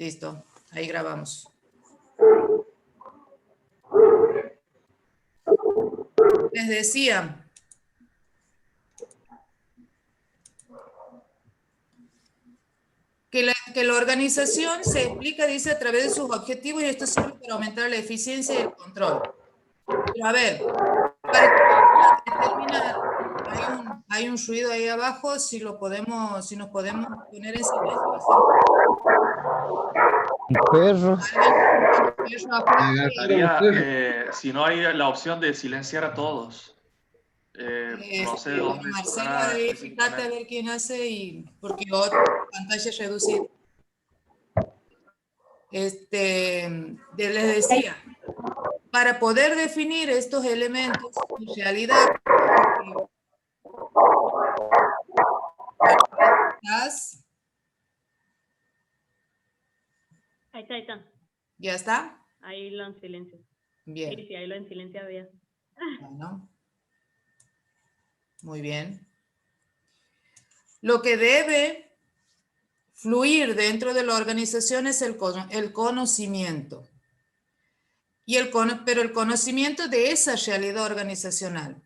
Listo, ahí grabamos. Les decía, que la organización se explica, dice, a través de sus objetivos y esto sirve para aumentar la eficiencia y el control. Pero a ver, para que determinar, hay un ruido ahí abajo, si nos podemos poner en silencio. Perros. Si no hay la opción de silenciar a todos. No sé dónde Marcelo, ahí fíjate a ver quién hace, porque pantalla reducida. Les decía, para poder definir estos elementos, en realidad, Ahí está. ¿Ya está? Ahí lo en silencio. Bien. Sí, ahí lo en silencio había. Bueno. Muy bien. Lo que debe fluir dentro de la organización es el conocimiento. Pero el conocimiento de esa realidad organizacional.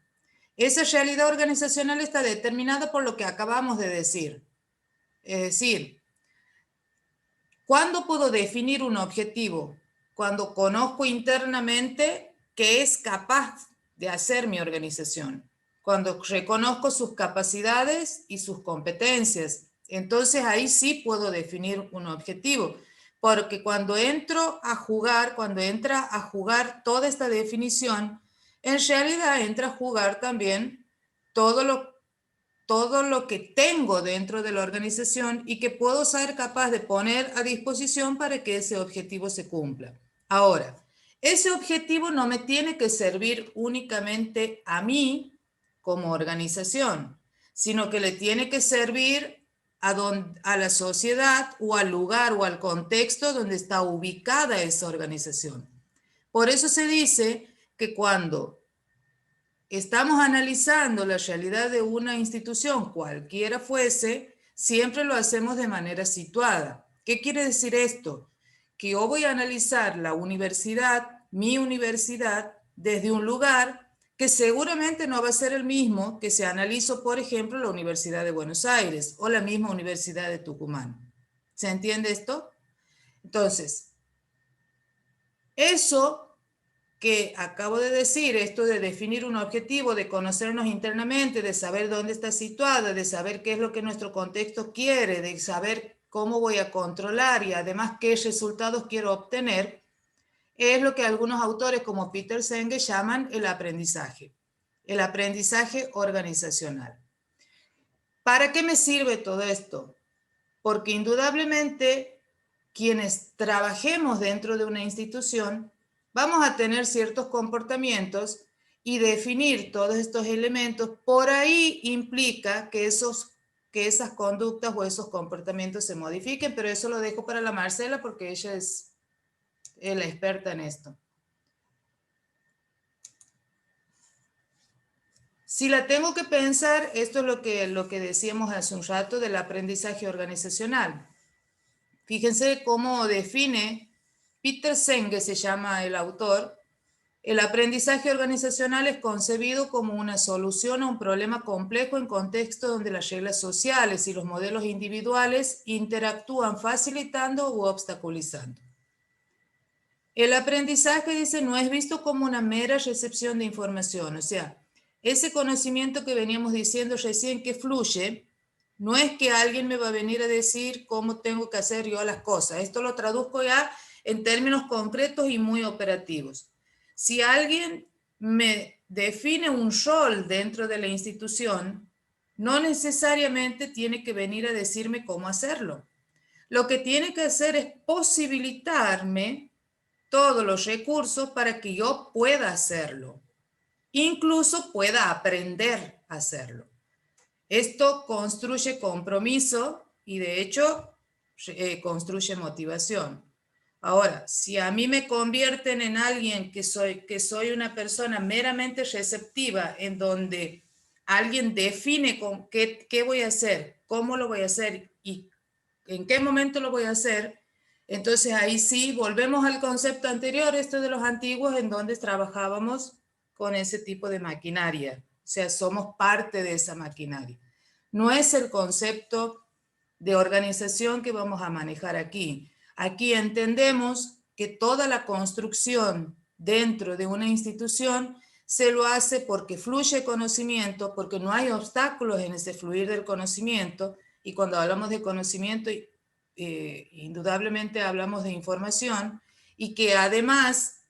Esa realidad organizacional está determinada por lo que acabamos de decir. Es decir, ¿cuándo puedo definir un objetivo? Cuando conozco internamente qué es capaz de hacer mi organización. Cuando reconozco sus capacidades y sus competencias. Entonces ahí sí puedo definir un objetivo. Porque cuando entra a jugar toda esta definición, en realidad entra a jugar también todo lo que tengo dentro de la organización y que puedo ser capaz de poner a disposición para que ese objetivo se cumpla. Ahora, ese objetivo no me tiene que servir únicamente a mí como organización, sino que le tiene que servir a la sociedad o al lugar o al contexto donde está ubicada esa organización. Por eso se dice que cuando estamos analizando la realidad de una institución, cualquiera fuese, siempre lo hacemos de manera situada. ¿Qué quiere decir esto? Que yo voy a analizar la universidad, mi universidad, desde un lugar que seguramente no va a ser el mismo que se analizó, por ejemplo, la Universidad de Buenos Aires o la misma Universidad de Tucumán. ¿Se entiende esto? Entonces, eso que acabo de decir, esto de definir un objetivo, de conocernos internamente, de saber dónde está situada, de saber qué es lo que nuestro contexto quiere, de saber cómo voy a controlar y además qué resultados quiero obtener, es lo que algunos autores como Peter Senge llaman el aprendizaje organizacional. ¿Para qué me sirve todo esto? Porque indudablemente quienes trabajemos dentro de una institución vamos a tener ciertos comportamientos y definir todos estos elementos. Por ahí implica que esas conductas o esos comportamientos se modifiquen, pero eso lo dejo para la Marcela porque ella es la experta en esto. Si la tengo que pensar, esto es lo que decíamos hace un rato del aprendizaje organizacional. Fíjense cómo define Peter Senge, se llama el autor. El aprendizaje organizacional es concebido como una solución a un problema complejo en contexto donde las reglas sociales y los modelos individuales interactúan facilitando u obstaculizando. El aprendizaje, dice, no es visto como una mera recepción de información, o sea, ese conocimiento que veníamos diciendo recién que fluye, no es que alguien me va a venir a decir cómo tengo que hacer yo las cosas. Esto lo traduzco ya en términos concretos y muy operativos. Si alguien me define un rol dentro de la institución, no necesariamente tiene que venir a decirme cómo hacerlo. Lo que tiene que hacer es posibilitarme todos los recursos para que yo pueda hacerlo. Incluso pueda aprender a hacerlo. Esto construye compromiso y de hecho construye motivación. Ahora, si a mí me convierten en alguien que soy una persona meramente receptiva, en donde alguien define qué voy a hacer, cómo lo voy a hacer y en qué momento lo voy a hacer, Entonces ahí sí, volvemos al concepto anterior, esto de los antiguos, en donde trabajábamos con ese tipo de maquinaria. O sea, somos parte de esa maquinaria. No es el concepto de organización que vamos a manejar aquí. Aquí entendemos que toda la construcción dentro de una institución se lo hace porque fluye conocimiento, porque no hay obstáculos en ese fluir del conocimiento, y cuando hablamos de conocimiento, indudablemente hablamos de información, y que además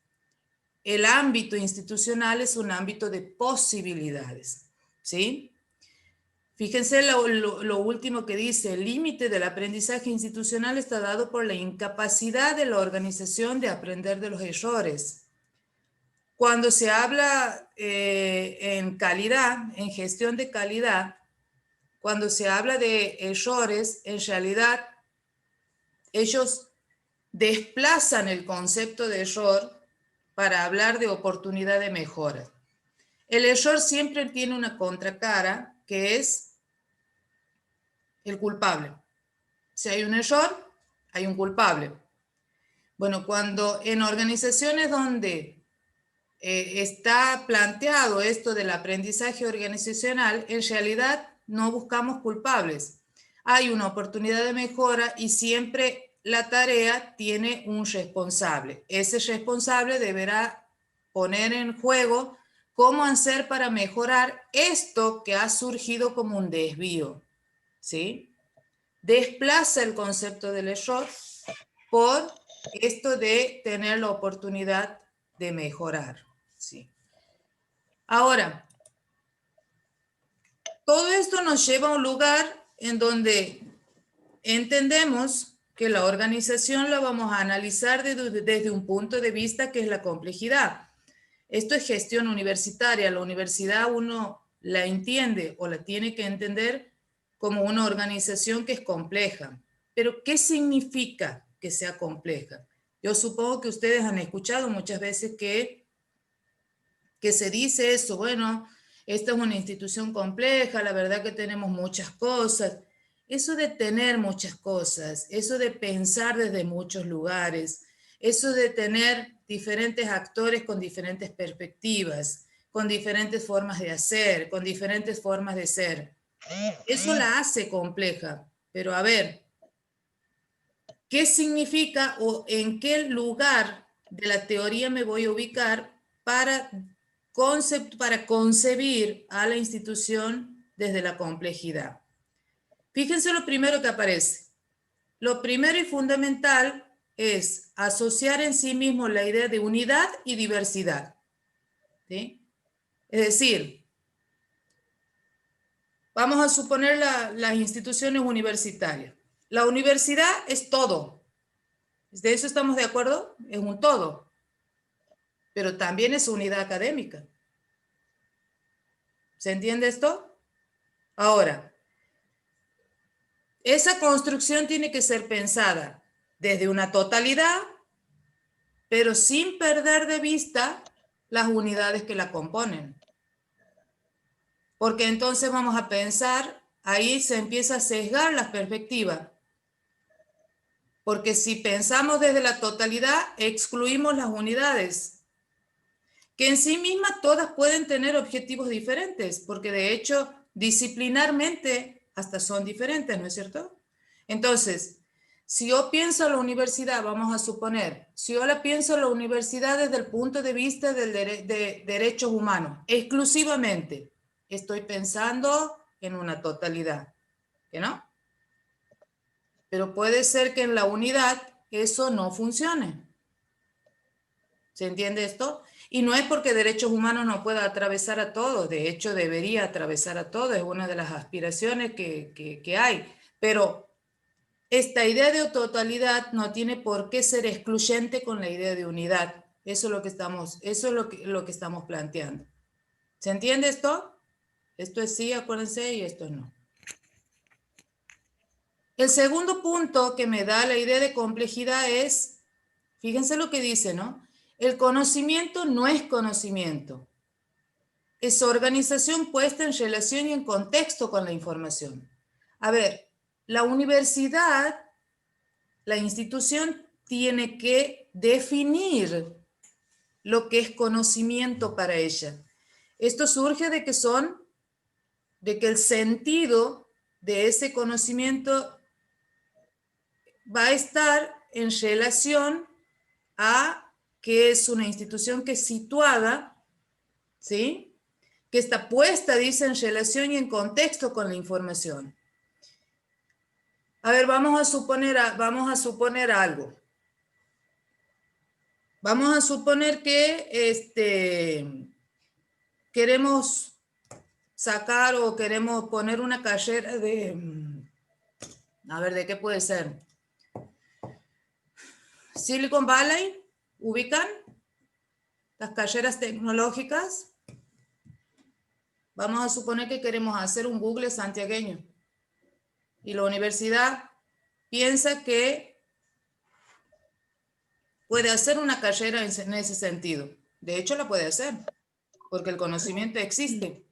el ámbito institucional es un ámbito de posibilidades, ¿sí? Fíjense lo último que dice: el límite del aprendizaje institucional está dado por la incapacidad de la organización de aprender de los errores. Cuando se habla en calidad, en gestión de calidad, cuando se habla de errores, en realidad ellos desplazan el concepto de error para hablar de oportunidad de mejora. El error siempre tiene una contracara, que es el culpable. Si hay un error, hay un culpable. Bueno, cuando en organizaciones donde está planteado esto del aprendizaje organizacional, en realidad no buscamos culpables. Hay una oportunidad de mejora y siempre la tarea tiene un responsable. Ese responsable deberá poner en juego cómo hacer para mejorar esto que ha surgido como un desvío, ¿sí? Desplaza el concepto del error por esto de tener la oportunidad de mejorar, ¿sí? Ahora, todo esto nos lleva a un lugar en donde entendemos que la organización la vamos a analizar desde un punto de vista que es la complejidad. Esto es gestión universitaria. La universidad uno la entiende o la tiene que entender como una organización que es compleja. Pero, ¿qué significa que sea compleja? Yo supongo que ustedes han escuchado muchas veces que se dice eso: bueno, esta es una institución compleja, la verdad que tenemos muchas cosas. Eso de tener muchas cosas, eso de pensar desde muchos lugares, eso de tener diferentes actores con diferentes perspectivas, con diferentes formas de hacer, con diferentes formas de ser, eso la hace compleja. Pero a ver, ¿qué significa o en qué lugar de la teoría me voy a ubicar para concebir a la institución desde la complejidad? Fíjense lo primero que aparece. Lo primero y fundamental es asociar en sí mismo la idea de unidad y diversidad, ¿sí? Es decir, vamos a suponer las instituciones universitarias. La universidad es todo. ¿De eso estamos de acuerdo? Es un todo. Pero también es unidad académica. ¿Se entiende esto? Ahora, esa construcción tiene que ser pensada desde una totalidad, pero sin perder de vista las unidades que la componen. Porque entonces vamos a pensar, ahí se empieza a sesgar las perspectivas. Porque si pensamos desde la totalidad, excluimos las unidades, que en sí mismas todas pueden tener objetivos diferentes, porque de hecho, disciplinarmente hasta son diferentes, ¿no es cierto? Entonces, si yo pienso la universidad, vamos a suponer, si yo la pienso la universidad desde el punto de vista de derechos humanos, exclusivamente, estoy pensando en una totalidad, ¿que no? Pero puede ser que en la unidad eso no funcione. ¿Se entiende esto? Y no es porque derechos humanos no pueda atravesar a todos, de hecho debería atravesar a todos, es una de las aspiraciones que hay, pero esta idea de totalidad no tiene por qué ser excluyente con la idea de unidad. Eso es lo que estamos planteando. ¿Se entiende esto? Esto es sí, acuérdense, y esto es no. El segundo punto que me da la idea de complejidad es, fíjense lo que dice, ¿no? El conocimiento no es conocimiento. Es organización puesta en relación y en contexto con la información. A ver, la universidad, la institución, tiene que definir lo que es conocimiento para ella. Esto surge de que el sentido de ese conocimiento va a estar en relación a que es una institución que es situada, ¿sí? Que está puesta, dice, en relación y en contexto con la información. A ver, vamos a suponer algo. Vamos a suponer que queremos sacar o queremos poner una carrera a ver, ¿de qué puede ser? Silicon Valley, ¿ubican? Las carreras tecnológicas. Vamos a suponer que queremos hacer un Google santiagueño. Y la universidad piensa que puede hacer una carrera en ese sentido. De hecho, la puede hacer, porque el conocimiento existe.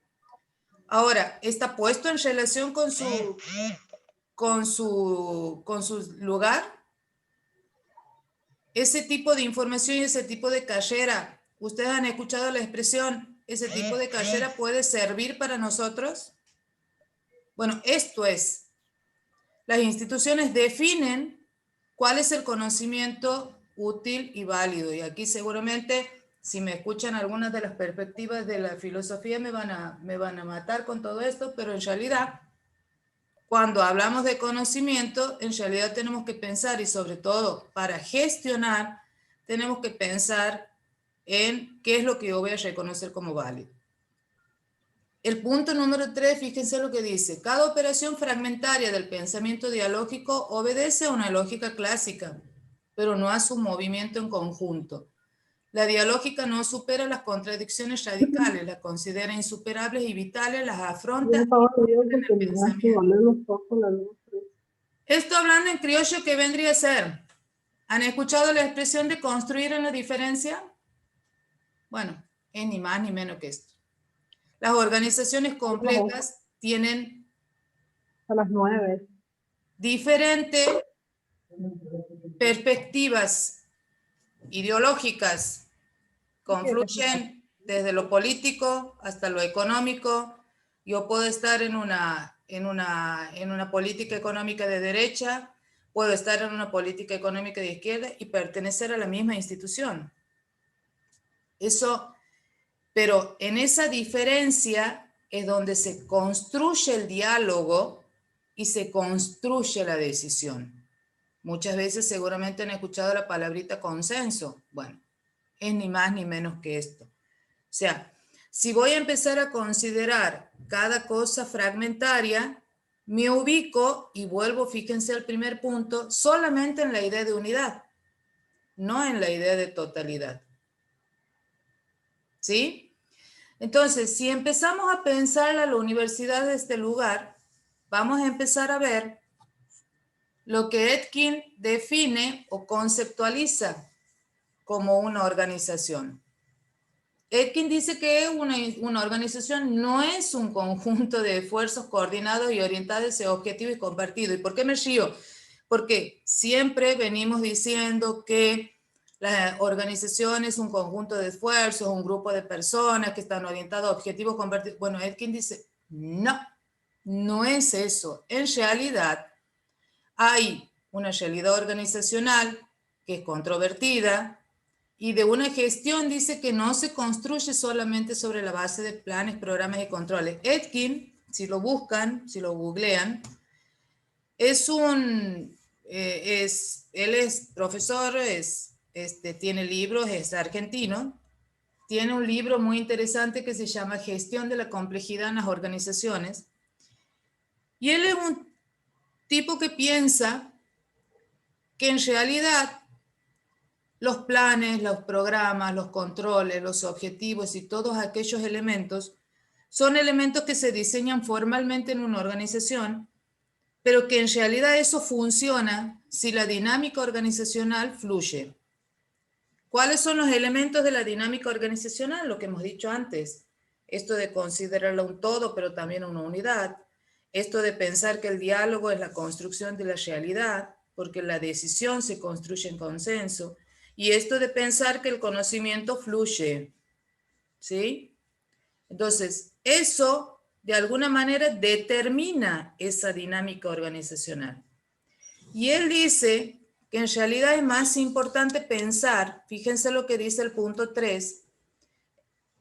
Ahora, está puesto en relación con su lugar. Ese tipo de información y ese tipo de carrera, ¿ustedes han escuchado la expresión, ese tipo de carrera puede servir para nosotros? Bueno, esto es, las instituciones definen cuál es el conocimiento útil y válido. Y aquí seguramente, si me escuchan algunas de las perspectivas de la filosofía, me van a matar con todo esto, pero en realidad, cuando hablamos de conocimiento, en realidad tenemos que pensar, y sobre todo para gestionar, tenemos que pensar en qué es lo que yo voy a reconocer como válido. El punto número 3, fíjense lo que dice. Cada operación fragmentaria del pensamiento dialógico obedece a una lógica clásica, pero no a su movimiento en conjunto. La dialógica no supera las contradicciones radicales, las considera insuperables y vitales, las afronta en el pensamiento. Esto hablando en criollo, ¿qué vendría a ser? ¿Han escuchado la expresión de construir en la diferencia? Bueno, es ni más ni menos que esto. Las organizaciones complejas tienen a las 9. Diferentes perspectivas ideológicas, confluyen desde lo político hasta lo económico. Yo puedo estar en una política económica de derecha, puedo estar en una política económica de izquierda y pertenecer a la misma institución. Pero en esa diferencia es donde se construye el diálogo y se construye la decisión. Muchas veces seguramente han escuchado la palabrita consenso. Bueno, es ni más ni menos que esto. O sea, si voy a empezar a considerar cada cosa fragmentaria, me ubico y vuelvo, fíjense al primer punto, solamente en la idea de unidad, no en la idea de totalidad. ¿Sí? Entonces, si empezamos a pensar a la universidad de este lugar, vamos a empezar a ver lo que Etkin define o conceptualiza como una organización. Etkin dice que una organización no es un conjunto de esfuerzos coordinados y orientados hacia objetivos y compartidos. ¿Y por qué me río? Porque siempre venimos diciendo que la organización es un conjunto de esfuerzos, un grupo de personas que están orientados a objetivos compartidos. Bueno, Etkin dice, no, no es eso. En realidad, hay una realidad organizacional que es controvertida y de una gestión dice que no se construye solamente sobre la base de planes, programas y controles. Etkin, si lo buscan, si lo googlean, él es profesor, tiene libros, es argentino, tiene un libro muy interesante que se llama Gestión de la complejidad en las organizaciones, y él es un tipo que piensa que en realidad los planes, los programas, los controles, los objetivos y todos aquellos elementos son elementos que se diseñan formalmente en una organización, pero que en realidad eso funciona si la dinámica organizacional fluye. ¿Cuáles son los elementos de la dinámica organizacional? Lo que hemos dicho antes, esto de considerarlo un todo, pero también una unidad, esto de pensar que el diálogo es la construcción de la realidad, porque la decisión se construye en consenso, y esto de pensar que el conocimiento fluye, ¿sí? Entonces, eso de alguna manera determina esa dinámica organizacional. Y él dice que en realidad es más importante pensar, fíjense lo que dice el punto 3,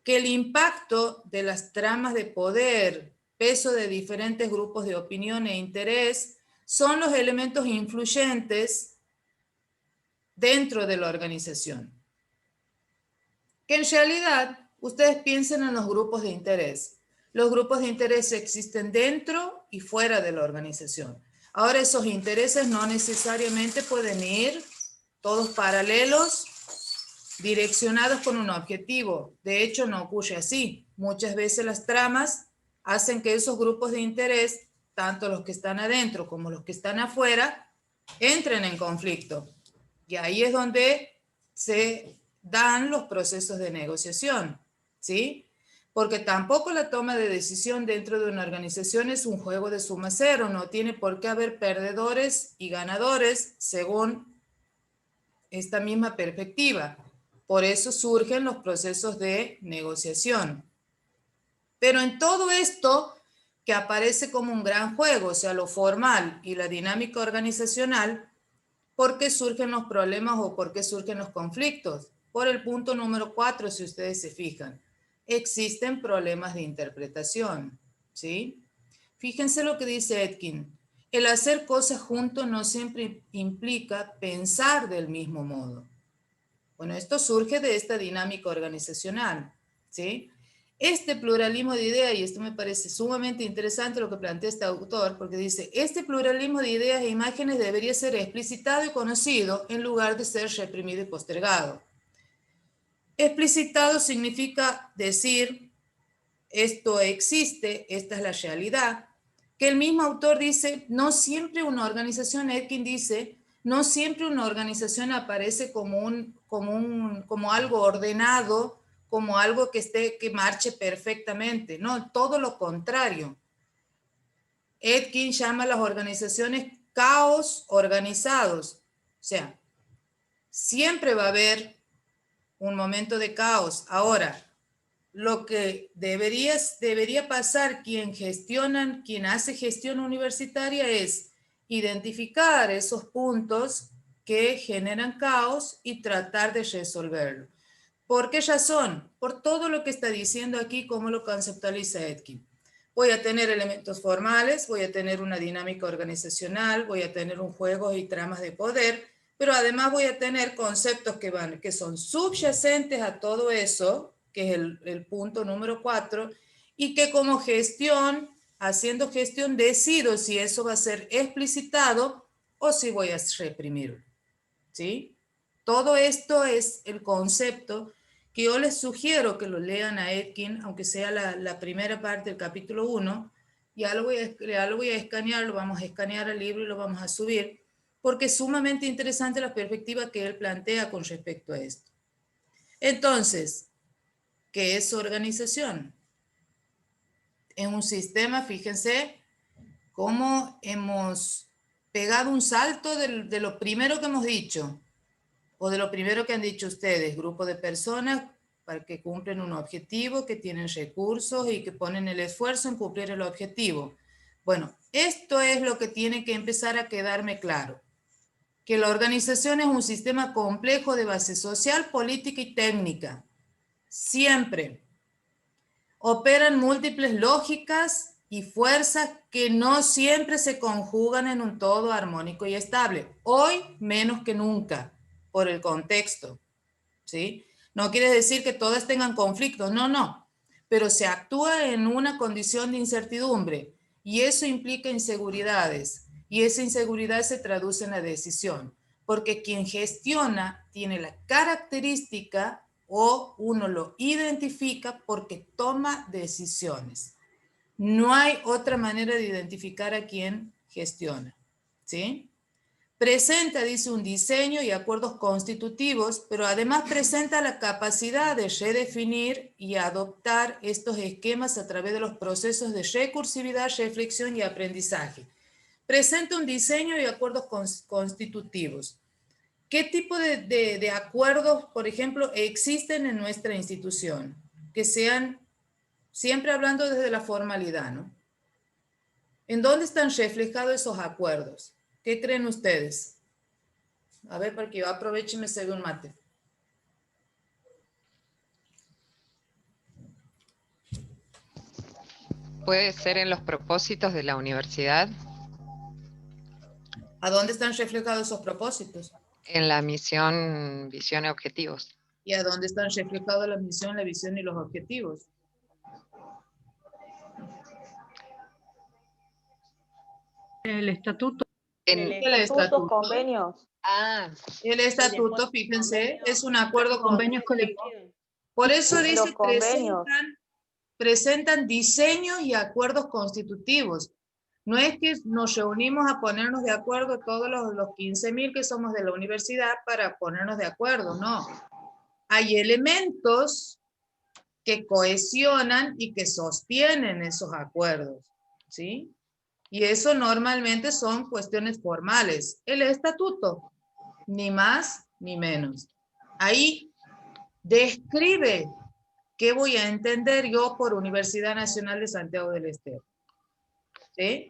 que el impacto de las tramas de poder, peso de diferentes grupos de opinión e interés, son los elementos influyentes dentro de la organización. Que en realidad, ustedes piensen en los grupos de interés. Los grupos de interés existen dentro y fuera de la organización. Ahora, esos intereses no necesariamente pueden ir todos paralelos, direccionados con un objetivo. De hecho, no ocurre así. Muchas veces las tramas hacen que esos grupos de interés, tanto los que están adentro como los que están afuera, entren en conflicto. Y ahí es donde se dan los procesos de negociación, ¿sí? Porque tampoco la toma de decisión dentro de una organización es un juego de suma cero, no tiene por qué haber perdedores y ganadores según esta misma perspectiva. Por eso surgen los procesos de negociación. Pero en todo esto que aparece como un gran juego, o sea, lo formal y la dinámica organizacional, ¿por qué surgen los problemas o por qué surgen los conflictos? Por el punto número 4, si ustedes se fijan. Existen problemas de interpretación, ¿sí? Fíjense lo que dice Etkin. El hacer cosas juntos no siempre implica pensar del mismo modo. Bueno, esto surge de esta dinámica organizacional, ¿sí? Este pluralismo de ideas, y esto me parece sumamente interesante lo que plantea este autor, porque dice, este pluralismo de ideas e imágenes debería ser explicitado y conocido en lugar de ser reprimido y postergado. Explicitado significa decir, esto existe, esta es la realidad, que el mismo autor dice, no siempre una organización, Etkin dice, no siempre una organización aparece como algo ordenado, como algo que marche perfectamente. No, todo lo contrario. Etkin llama a las organizaciones caos organizados. O sea, siempre va a haber un momento de caos. Ahora, lo que debería pasar quien hace gestión universitaria es identificar esos puntos que generan caos y tratar de resolverlo. ¿Por qué razón? Por todo lo que está diciendo aquí, cómo lo conceptualiza Etkin. Voy a tener elementos formales, voy a tener una dinámica organizacional, voy a tener un juego y tramas de poder, pero además voy a tener conceptos que son subyacentes a todo eso, que es el punto número 4, y que como gestión, haciendo gestión, decido si eso va a ser explicitado o si voy a reprimirlo, ¿sí? Todo esto es el concepto que yo les sugiero que lo lean a Etkin, aunque sea la primera parte del capítulo 1, ya lo voy a escanear, lo vamos a escanear al libro y lo vamos a subir, porque es sumamente interesante la perspectiva que él plantea con respecto a esto. Entonces, ¿qué es organización? En un sistema, fíjense cómo hemos pegado un salto de lo primero que hemos dicho, o de lo primero que han dicho ustedes, grupo de personas para que cumplen un objetivo, que tienen recursos y que ponen el esfuerzo en cumplir el objetivo. Bueno, esto es lo que tiene que empezar a quedarme claro, que la organización es un sistema complejo de base social, política y técnica. Siempre operan múltiples lógicas y fuerzas que no siempre se conjugan en un todo armónico y estable. Hoy menos que nunca, por el contexto, ¿sí? No quiere decir que todas tengan conflictos, no. Pero se actúa en una condición de incertidumbre y eso implica inseguridades. Y esa inseguridad se traduce en la decisión. Porque quien gestiona tiene la característica o uno lo identifica porque toma decisiones. No hay otra manera de identificar a quien gestiona, ¿sí? Presenta, dice, un diseño y acuerdos constitutivos, pero además presenta la capacidad de redefinir y adoptar estos esquemas a través de los procesos de recursividad, reflexión y aprendizaje. presenta un diseño y acuerdos constitutivos. ¿Qué tipo de acuerdos, por ejemplo, existen en nuestra institución? Que sean, siempre hablando desde la formalidad, ¿no? ¿En dónde están reflejados esos acuerdos? ¿Qué creen ustedes? A ver, para que yo aproveche y me sirve un mate. ¿Puede ser en los propósitos de la universidad? ¿A dónde están reflejados esos propósitos? En la misión, visión y objetivos. ¿Y a dónde están reflejados la misión, la visión y los objetivos? El estatuto. En, El estatuto. Convenios. El estatuto, fíjense, es un acuerdo Convenios colectivos. Por eso dice Los convenios. presentan diseños y acuerdos constitutivos. No es que nos reunimos a ponernos de acuerdo todos los 15.000 que somos de la universidad para ponernos de acuerdo, no. Hay elementos que cohesionan y que sostienen esos acuerdos, ¿sí? Y eso normalmente son cuestiones formales. El estatuto, ni más ni menos. Ahí describe qué voy a entender yo por Universidad Nacional de Santiago del Estero. ¿Sí?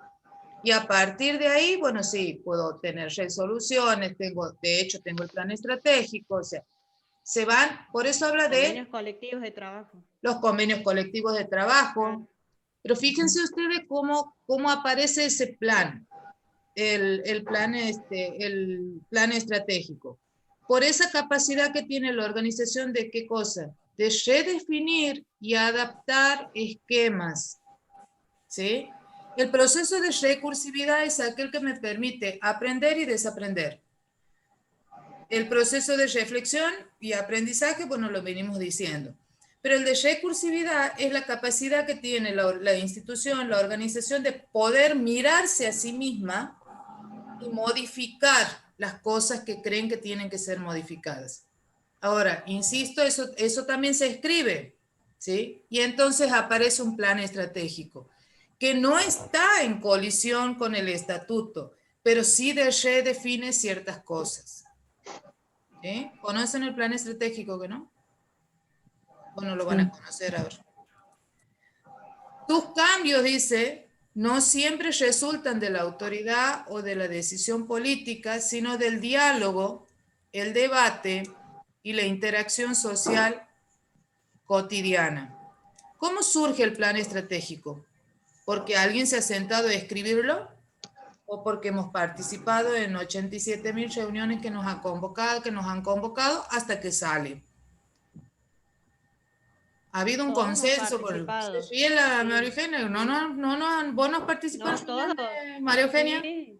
Y a partir de ahí, bueno, sí, puedo tener resoluciones, de hecho tengo el plan estratégico, o sea, se van, por eso habla de Convenios colectivos de trabajo. los convenios colectivos de trabajo, Claro. pero fíjense ustedes cómo aparece ese plan, el plan estratégico. Por esa capacidad que tiene la organización de qué cosa, de redefinir y adaptar esquemas, ¿sí? El proceso de recursividad es aquel que me permite aprender y desaprender. El proceso de reflexión y aprendizaje, bueno, lo venimos diciendo. Pero el de recursividad es la capacidad que tiene la institución, la organización de poder mirarse a sí misma y modificar las cosas que creen que tienen que ser modificadas. Ahora, insisto, eso también se escribe, ¿sí? Y entonces aparece un plan estratégico que no está en colisión con el estatuto, pero sí redefine ciertas cosas. ¿Sí? ¿Conocen el plan estratégico que no? Bueno, lo van a conocer ahora. Tus cambios, dice, no siempre resultan de la autoridad o de la decisión política, sino del diálogo, el debate y la interacción social cotidiana. ¿Cómo surge el plan estratégico? ¿Porque alguien se ha sentado a escribirlo? ¿O porque hemos participado en 87.000 reuniones que nos han convocado hasta que sale? ¿Ha habido un Todos hemos consenso? participado. ¿Se ríe la Sí. María Eugenia? No, ¿vos no has participado en No, reuniones, todos. María Eugenia? Sí,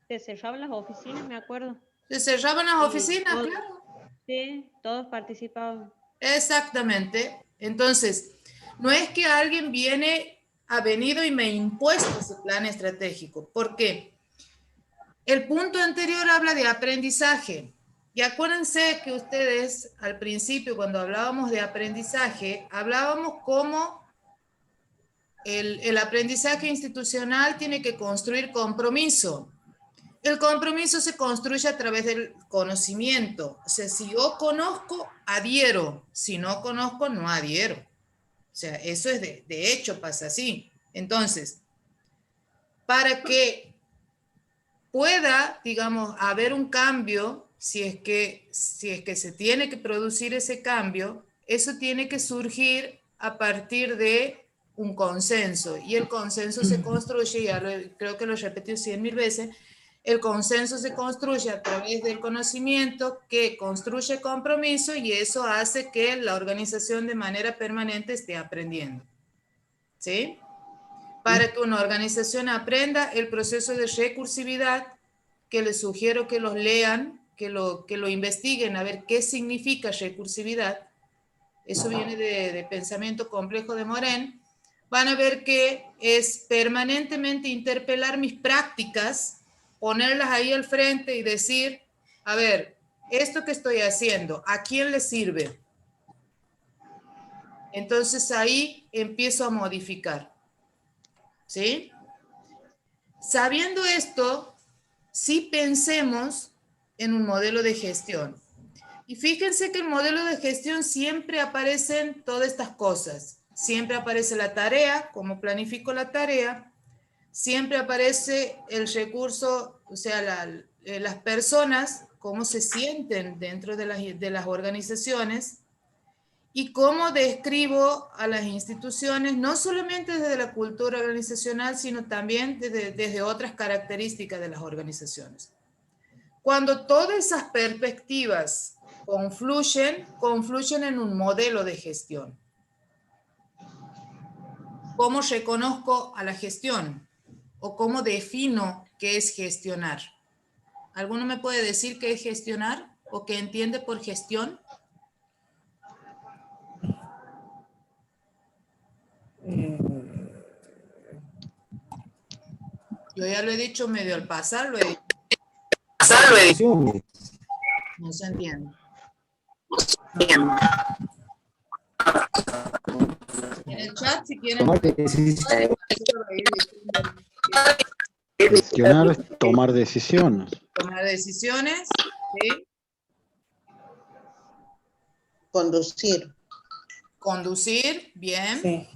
se cerraban las oficinas, me acuerdo. Se cerraban las Sí, oficinas, todos. claro. Sí, todos participaban. Exactamente. Entonces, no es que alguien ha venido y me ha impuesto ese plan estratégico. ¿Por qué? El punto anterior habla de aprendizaje. Y acuérdense que ustedes al principio, cuando hablábamos de aprendizaje, hablábamos cómo el aprendizaje institucional tiene que construir compromiso. El compromiso se construye a través del conocimiento. O sea, si yo conozco, adhiero. Si no conozco, no adhiero. O sea, eso es de hecho, pasa así. Entonces, para que pueda, digamos, haber un cambio, si es que se tiene que producir ese cambio, eso tiene que surgir a partir de un consenso. Y el consenso se construye, creo que lo he repetido 100.000 veces, el consenso se construye a través del conocimiento que construye compromiso y eso hace que la organización de manera permanente esté aprendiendo. ¿Sí? Para que una organización aprenda el proceso de recursividad, que les sugiero que los lean, que lo investiguen a ver qué significa recursividad. Eso viene de pensamiento complejo de Morin. Van a ver que es permanentemente interpelar mis prácticas, ponerlas ahí al frente y decir, a ver, esto que estoy haciendo, ¿a quién le sirve? Entonces ahí empiezo a modificar. ¿Sí? Sabiendo esto, sí pensemos en un modelo de gestión. Y fíjense que el modelo de gestión siempre aparecen todas estas cosas. Siempre aparece la tarea, cómo planifico la tarea. Siempre aparece el recurso, o sea, las personas, cómo se sienten dentro de las organizaciones y cómo describo a las instituciones, no solamente desde la cultura organizacional, sino también desde otras características de las organizaciones. Cuando todas esas perspectivas confluyen en un modelo de gestión. ¿Cómo reconozco a la gestión? ¿O cómo defino qué es gestionar? ¿Alguno me puede decir qué es gestionar o qué entiende por gestión? Yo ya lo he dicho medio al pasar, lo he dicho. No se entiende. En el chat, si quieren. Gestionar es tomar decisiones. Tomar decisiones, ¿sí? Conducir. Conducir, bien. Sí.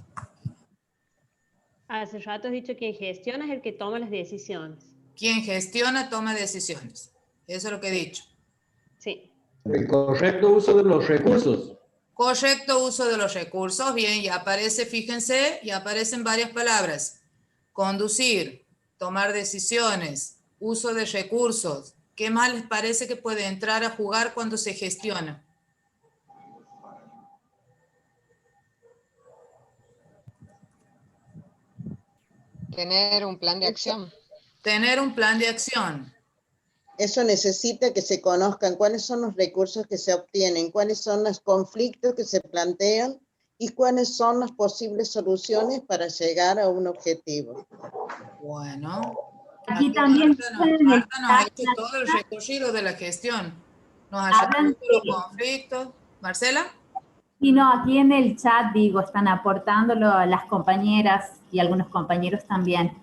Hace rato has dicho que gestiona es el que toma las decisiones. Quien gestiona, toma decisiones. Eso es lo que he dicho. Sí. El correcto uso de los recursos. Correcto uso de los recursos. Bien, ya aparece, fíjense, ya aparecen varias palabras. Conducir, tomar decisiones, uso de recursos. ¿Qué más les parece que puede entrar a jugar cuando se gestiona? Tener un plan de acción. Tener un plan de acción. Eso necesita que se conozcan cuáles son los recursos que se obtienen, cuáles son los conflictos que se plantean y cuáles son las posibles soluciones para llegar a un objetivo. Bueno. Aquí también Marta nos ha hecho todo el recorrido de la gestión. Nos ha resuelto los conflictos. ¿Marcela? Y no, aquí en el chat, digo, están aportándolo las compañeras y algunos compañeros también.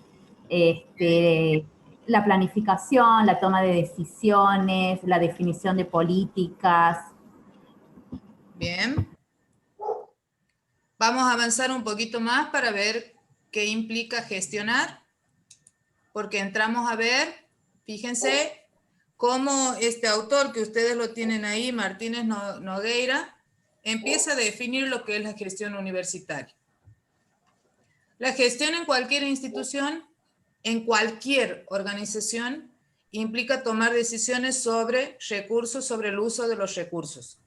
La planificación, la toma de decisiones, la definición de políticas. Bien. Vamos a avanzar un poquito más para ver qué implica gestionar. Porque entramos a ver, fíjense, cómo este autor que ustedes lo tienen ahí, Martínez Nogueira, empieza a definir lo que es la gestión universitaria. La gestión en cualquier institución, en cualquier organización, implica tomar decisiones sobre recursos, sobre el uso de los recursos.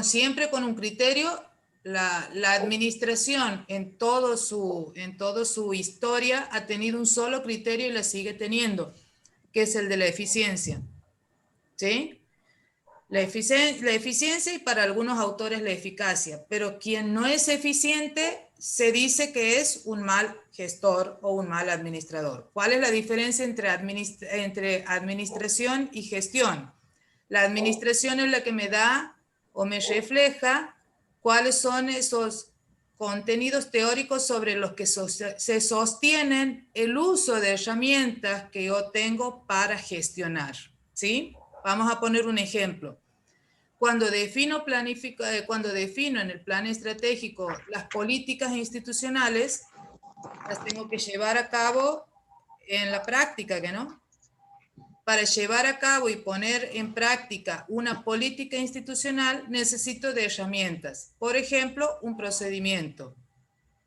Siempre con un criterio. La administración en todo su historia ha tenido un solo criterio y la sigue teniendo, que es el de la eficiencia. ¿Sí? La eficiencia y para algunos autores la eficacia, pero quien no es eficiente se dice que es un mal gestor o un mal administrador. ¿Cuál es la diferencia entre administración y gestión? La administración es la que me da o me refleja cuáles son esos contenidos teóricos sobre los que se sostienen el uso de herramientas que yo tengo para gestionar, ¿sí? Vamos a poner un ejemplo. Cuando defino en el plan estratégico las políticas institucionales, las tengo que llevar a cabo en la práctica, ¿no? Para llevar a cabo y poner en práctica una política institucional, necesito de herramientas. Por ejemplo, un procedimiento,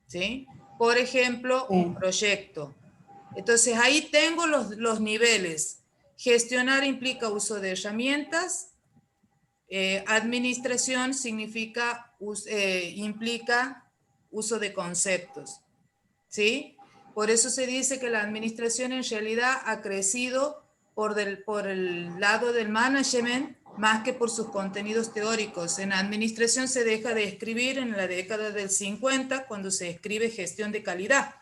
¿sí? Por ejemplo, un proyecto. Entonces, ahí tengo los niveles. Gestionar implica uso de herramientas. Administración implica uso de conceptos, ¿sí? Por eso se dice que la administración en realidad ha crecido por el lado del management más que por sus contenidos teóricos. En administración se deja de escribir en la década del 50 cuando se escribe gestión de calidad.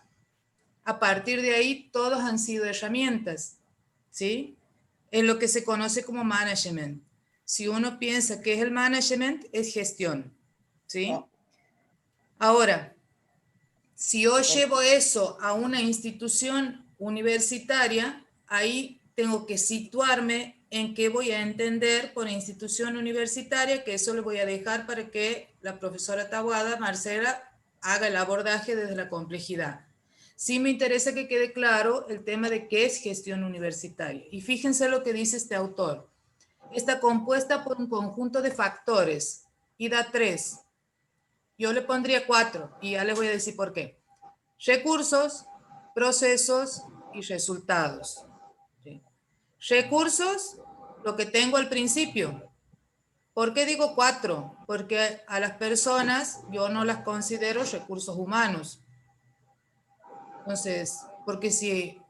A partir de ahí todos han sido herramientas, ¿sí? En lo que se conoce como management. Si uno piensa que es el management, es gestión, ¿sí? Ahora, Si yo llevo eso a una institución universitaria, ahí tengo que situarme en qué voy a entender por institución universitaria, que eso le voy a dejar para que la profesora Taboada, Marcela, haga el abordaje desde la complejidad. Sí me interesa que quede claro el tema de qué es gestión universitaria. Y fíjense lo que dice este autor. Está compuesta por un conjunto de factores y da 3. Yo le pondría 4 y ya les voy a decir por qué. Recursos, procesos y resultados. ¿Sí? Recursos, lo que tengo al principio. ¿Por qué digo 4? Porque a las personas yo no las considero recursos humanos. Entonces, porque si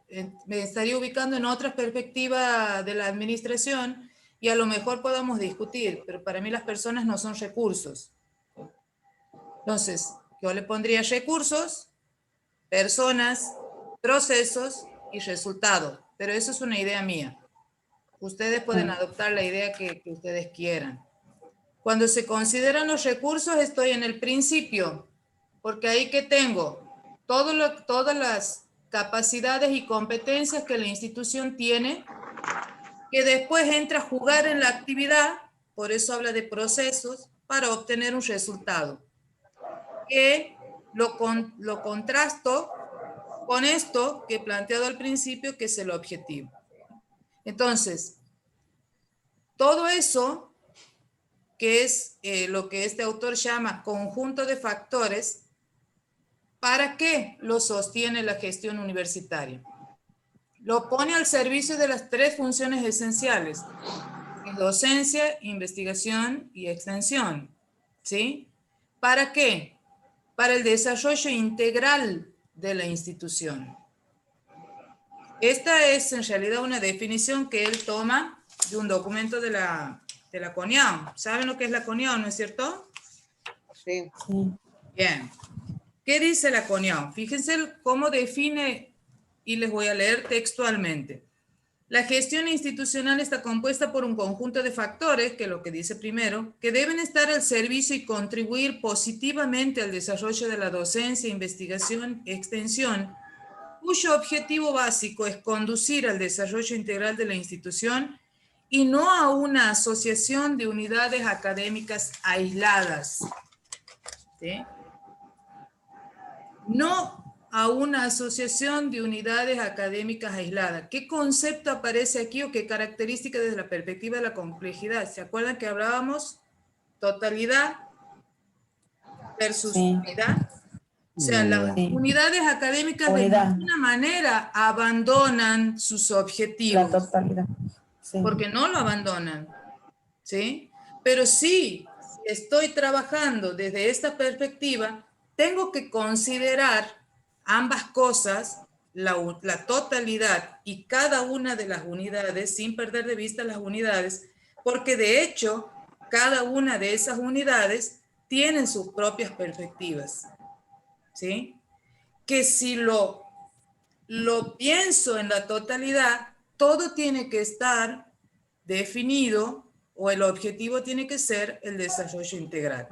me estaría ubicando en otra perspectiva de la administración y a lo mejor podamos discutir, pero para mí las personas no son recursos. Entonces, yo le pondría recursos, personas, procesos y resultados, pero eso es una idea mía. Ustedes pueden adoptar la idea que ustedes quieran. Cuando se consideran los recursos, estoy en el principio, porque ahí que tengo todas las capacidades y competencias que la institución tiene, que después entra a jugar en la actividad, por eso habla de procesos, para obtener un resultado. Que lo contrasto con esto que he planteado al principio, que es el objetivo. Entonces, todo eso, que es lo que este autor llama conjunto de factores, ¿para qué lo sostiene la gestión universitaria? Lo pone al servicio de las 3 funciones esenciales: docencia, investigación y extensión. ¿Sí? ¿Para qué? Para el desarrollo integral de la institución. Esta es en realidad una definición que él toma de un documento de la CONIAU. ¿Saben lo que es la CONIAU, no es cierto? Sí. Bien. ¿Qué dice la CONIAU? Fíjense cómo define, y les voy a leer textualmente. La gestión institucional está compuesta por un conjunto de factores, que es lo que dice primero, que deben estar al servicio y contribuir positivamente al desarrollo de la docencia, investigación y extensión, cuyo objetivo básico es conducir al desarrollo integral de la institución y no a una asociación de unidades académicas aisladas. ¿Sí? No a una asociación de unidades académicas aisladas. ¿Qué concepto aparece aquí o qué característica desde la perspectiva de la complejidad? ¿Se acuerdan que hablábamos totalidad versus unidad? O sea, las unidades académicas de ninguna manera abandonan sus objetivos. La totalidad. Sí. Porque no lo abandonan. ¿Sí? Pero sí, si estoy trabajando desde esta perspectiva, tengo que considerar ambas cosas, la totalidad y cada una de las unidades, sin perder de vista las unidades, porque de hecho, cada una de esas unidades tienen sus propias perspectivas. ¿Sí? Que si lo pienso en la totalidad, todo tiene que estar definido o el objetivo tiene que ser el desarrollo integral.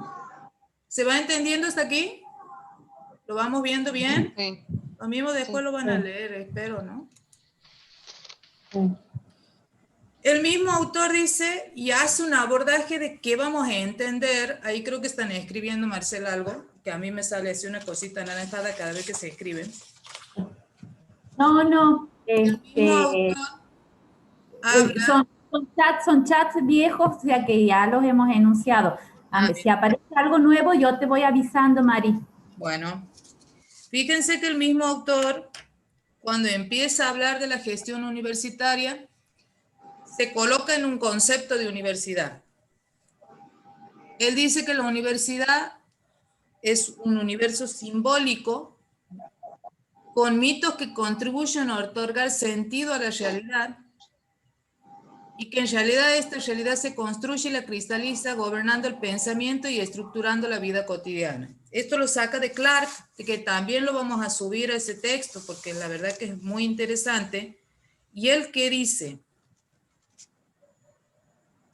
¿Se va entendiendo hasta aquí? ¿Lo vamos viendo bien? Sí. Lo mismo después lo van a leer, espero, ¿no? El mismo autor dice y hace un abordaje de qué vamos a entender. Ahí creo que están escribiendo, Marcela, algo, que a mí me sale así una cosita anaranjada cada vez que se escriben. No. El mismo autor habla... Son chats viejos, o sea que ya los hemos enunciado. Si aparece algo nuevo, yo te voy avisando, Mari. Bueno, fíjense que el mismo autor, cuando empieza a hablar de la gestión universitaria, se coloca en un concepto de universidad. Él dice que la universidad es un universo simbólico con mitos que contribuyen a otorgar sentido a la realidad y que en realidad esta realidad se construye y la cristaliza gobernando el pensamiento y estructurando la vida cotidiana. Esto lo saca de Clark, que también lo vamos a subir a ese texto porque la verdad que es muy interesante. ¿Y él qué dice?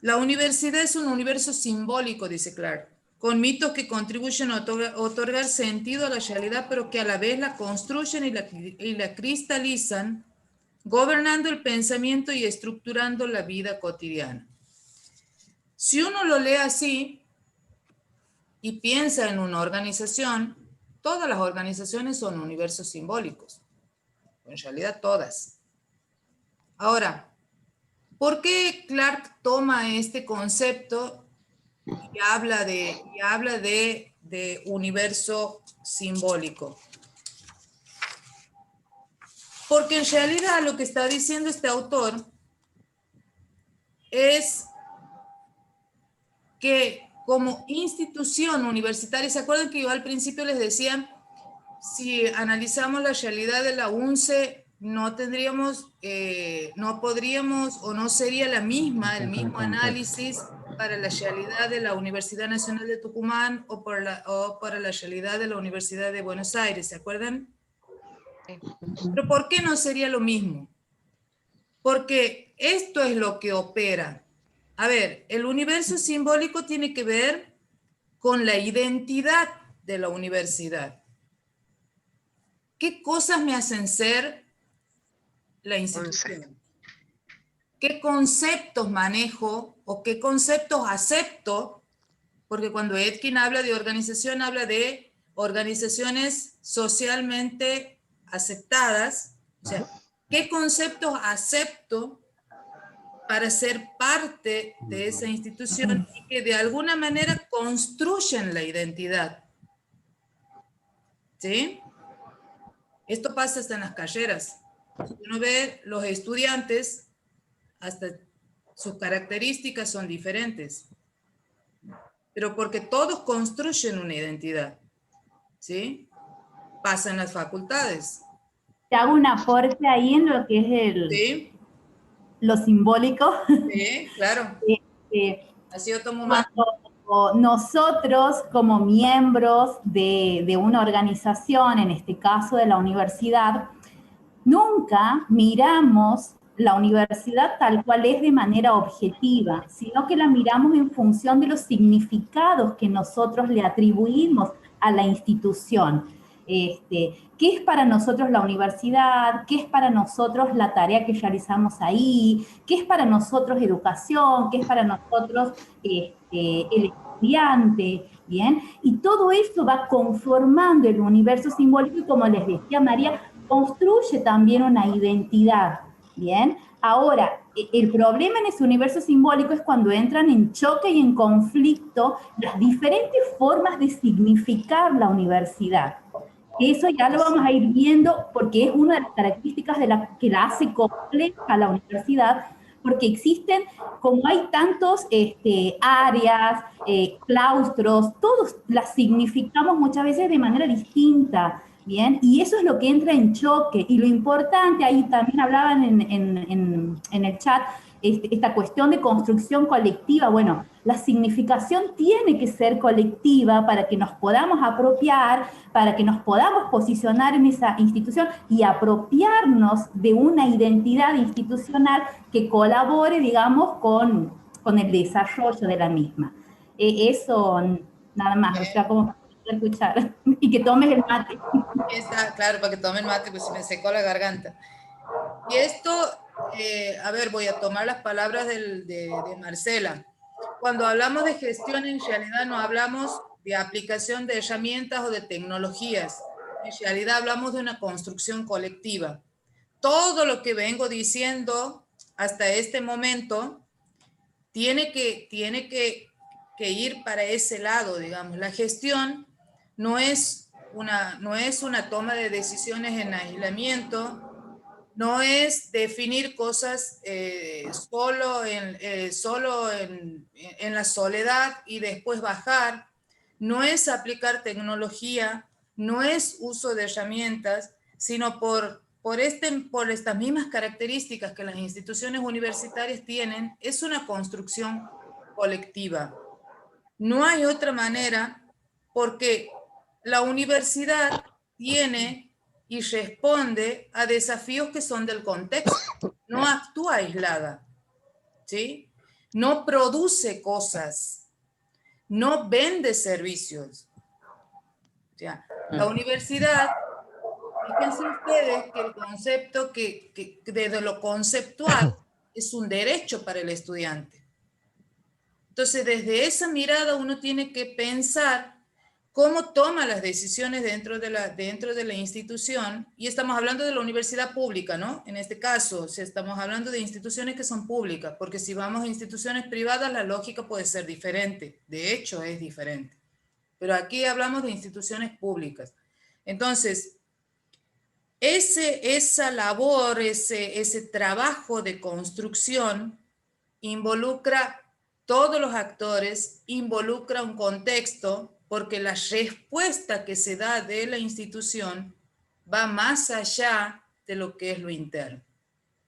La universidad es un universo simbólico, dice Clark. con mitos que contribuyen a otorgar sentido a la realidad, pero que a la vez la construyen y la cristalizan, gobernando el pensamiento y estructurando la vida cotidiana. Si uno lo lee así y piensa en una organización, todas las organizaciones son universos simbólicos, en realidad todas. Ahora, ¿por qué Clark toma este concepto y habla de universo simbólico? Porque en realidad lo que está diciendo este autor es que como institución universitaria, ¿se acuerdan que yo al principio les decía, si analizamos la realidad de la UNCE, no tendríamos, no podríamos o no sería la misma, el mismo análisis para la realidad de la Universidad Nacional de Tucumán o para la realidad de la Universidad de Buenos Aires, ¿se acuerdan? Pero ¿por qué no sería lo mismo? Porque esto es lo que opera. A ver, el universo simbólico tiene que ver con la identidad de la universidad. ¿Qué cosas me hacen ser la institución? ¿Qué conceptos manejo o qué conceptos acepto? Porque cuando Etkin habla de organización, habla de organizaciones socialmente aceptadas. O sea, ¿qué conceptos acepto para ser parte de esa institución y que de alguna manera construyen la identidad? ¿Sí? Esto pasa hasta en las carreras. Uno ve los estudiantes, hasta sus características son diferentes, pero porque todos construyen una identidad, ¿sí? Pasa en las facultades. Te hago un aporte ahí en lo que es ¿Sí? lo simbólico. Sí, claro. Así yo tomo más. Cuando nosotros como miembros de una organización, en este caso de la universidad, nunca miramos la universidad tal cual es de manera objetiva, sino que la miramos en función de los significados que nosotros le atribuimos a la institución. ¿Qué es para nosotros la universidad? ¿Qué es para nosotros la tarea que realizamos ahí? ¿Qué es para nosotros educación? ¿Qué es para nosotros el estudiante? ¿Bien? Y todo eso va conformando el universo simbólico y, como les decía María, construye también una identidad. ¿Bien? Ahora, el problema en ese universo simbólico es cuando entran en choque y en conflicto las diferentes formas de significar la universidad. Eso ya lo vamos a ir viendo porque es una de las características que la hace compleja a la universidad, porque existen, como hay tantos áreas, claustros, todos las significamos muchas veces de manera distinta, ¿bien? Y eso es lo que entra en choque. Y lo importante, ahí también hablaban en el chat, esta cuestión de construcción colectiva. Bueno, la significación tiene que ser colectiva para que nos podamos apropiar, para que nos podamos posicionar en esa institución y apropiarnos de una identidad institucional que colabore, digamos, con el desarrollo de la misma. Eso, nada más, o sea, como escuchar y que tomes el mate. Está, claro, para que tome el mate, pues se me secó la garganta. Y esto, a ver, voy a tomar las palabras de Marcela. Cuando hablamos de gestión, en realidad no hablamos de aplicación de herramientas o de tecnologías. En realidad hablamos de una construcción colectiva. Todo lo que vengo diciendo hasta este momento tiene que ir para ese lado, digamos. La gestión no es una toma de decisiones en aislamiento, no es definir cosas solo en la soledad y después bajar, no es aplicar tecnología, no es uso de herramientas, sino por estas mismas características que las instituciones universitarias tienen, es una construcción colectiva. No hay otra manera, porque la universidad tiene y responde a desafíos que son del contexto, no actúa aislada, ¿sí? No produce cosas, no vende servicios. O sea, la universidad, fíjense ustedes que el concepto que desde lo conceptual es un derecho para el estudiante. Entonces, desde esa mirada uno tiene que pensar cómo toma las decisiones dentro de la institución, y estamos hablando de la universidad pública, ¿no? En este caso, o sea, estamos hablando de instituciones que son públicas, porque si vamos a instituciones privadas, la lógica puede ser diferente, de hecho es diferente. Pero aquí hablamos de instituciones públicas. Entonces, esa labor, ese trabajo de construcción involucra todos los actores, involucra un contexto, porque la respuesta que se da de la institución va más allá de lo que es lo interno.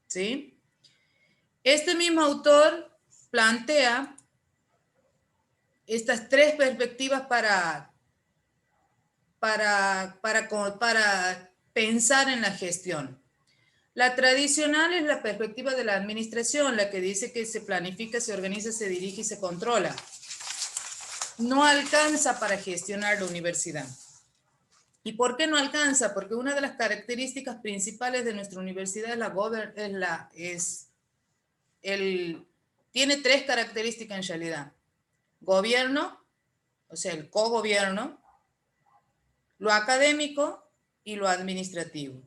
¿Sí? Este mismo autor plantea estas tres perspectivas para pensar en la gestión. La tradicional es la perspectiva de la administración, la que dice que se planifica, se organiza, se dirige y se controla. No alcanza para gestionar la universidad. ¿Y por qué no alcanza? Porque una de las características principales de nuestra universidad tiene tres características en realidad. Gobierno, o sea, el cogobierno, lo académico y lo administrativo.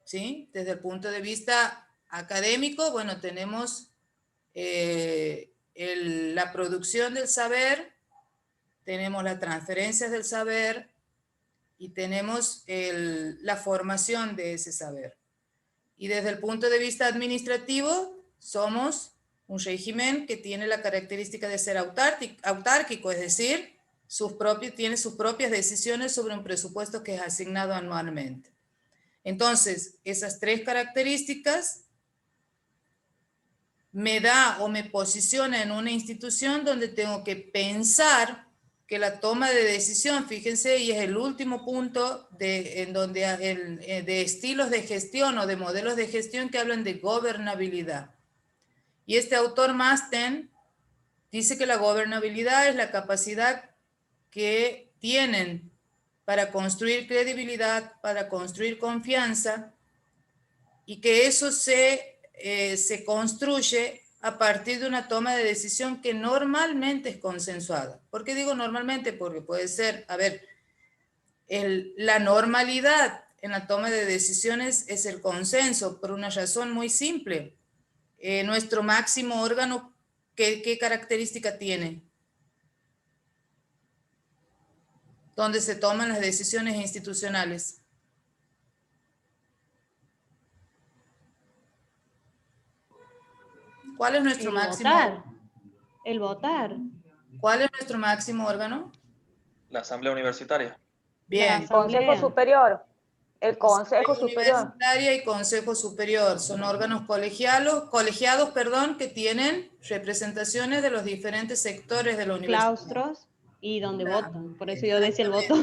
¿Sí? Desde el punto de vista académico, bueno, tenemos la producción del saber, tenemos las transferencias del saber y tenemos la formación de ese saber. Y desde el punto de vista administrativo, somos un régimen que tiene la característica de ser autárquico, es decir, tiene sus propias decisiones sobre un presupuesto que es asignado anualmente. Entonces, esas tres características me da o me posiciona en una institución donde tengo que pensar que la toma de decisión, fíjense, y es el último punto de estilos de gestión o de modelos de gestión que hablan de gobernabilidad. Y este autor Masten dice que la gobernabilidad es la capacidad que tienen para construir credibilidad, para construir confianza, y que eso se construye a partir de una toma de decisión que normalmente es consensuada. ¿Por qué digo normalmente? Porque puede ser, a ver, la normalidad en la toma de decisiones es el consenso, por una razón muy simple. Nuestro máximo órgano, ¿qué característica tiene? Donde se toman las decisiones institucionales. ¿Cuál es nuestro máximo? El votar. ¿Cuál es nuestro máximo órgano? La Asamblea Universitaria. Bien. Consejo Superior. El Consejo Asamblea Superior. Universitaria y Consejo Superior son órganos colegiados, que tienen representaciones de los diferentes sectores de la universidad. Claustros y donde votan. Por eso yo decía el voto.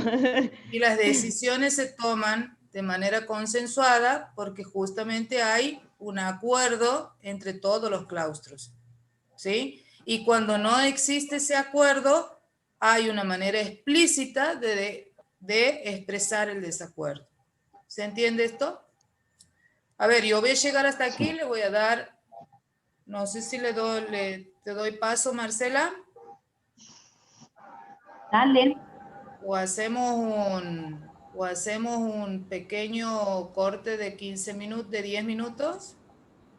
Y las decisiones se toman de manera consensuada porque justamente hay un acuerdo entre todos los claustros. ¿Sí? Y cuando no existe ese acuerdo, hay una manera explícita de expresar el desacuerdo. ¿Se entiende esto? A ver, yo voy a llegar hasta aquí, le voy a dar, no sé si te doy paso, Marcela. Dale. O hacemos un pequeño corte de 15 minutos, de 10 minutos.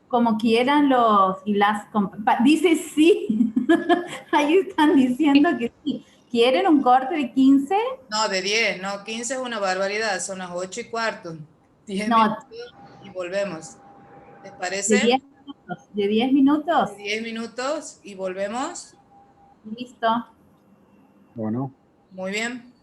Como quieran los y las... Dice sí. Ahí están diciendo que sí. ¿Quieren un corte de 15? No, de 10, no, 15 es una barbaridad, son las 8:15. 10 No. minutos y volvemos. ¿Les parece? ¿De 10 minutos? ¿De 10 minutos? De 10 minutos y volvemos. Listo. Bueno. Muy bien.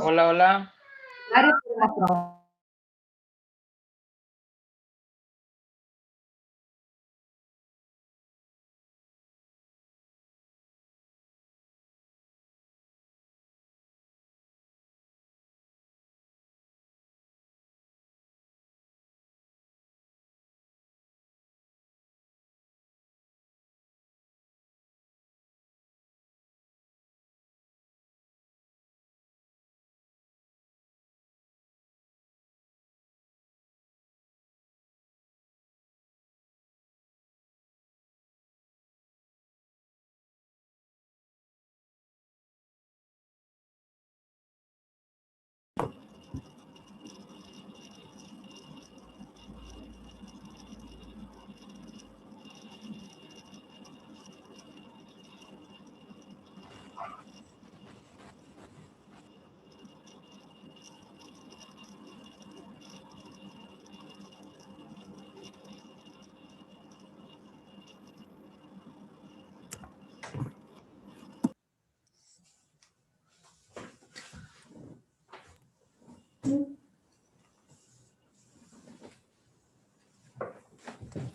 Hola, hola.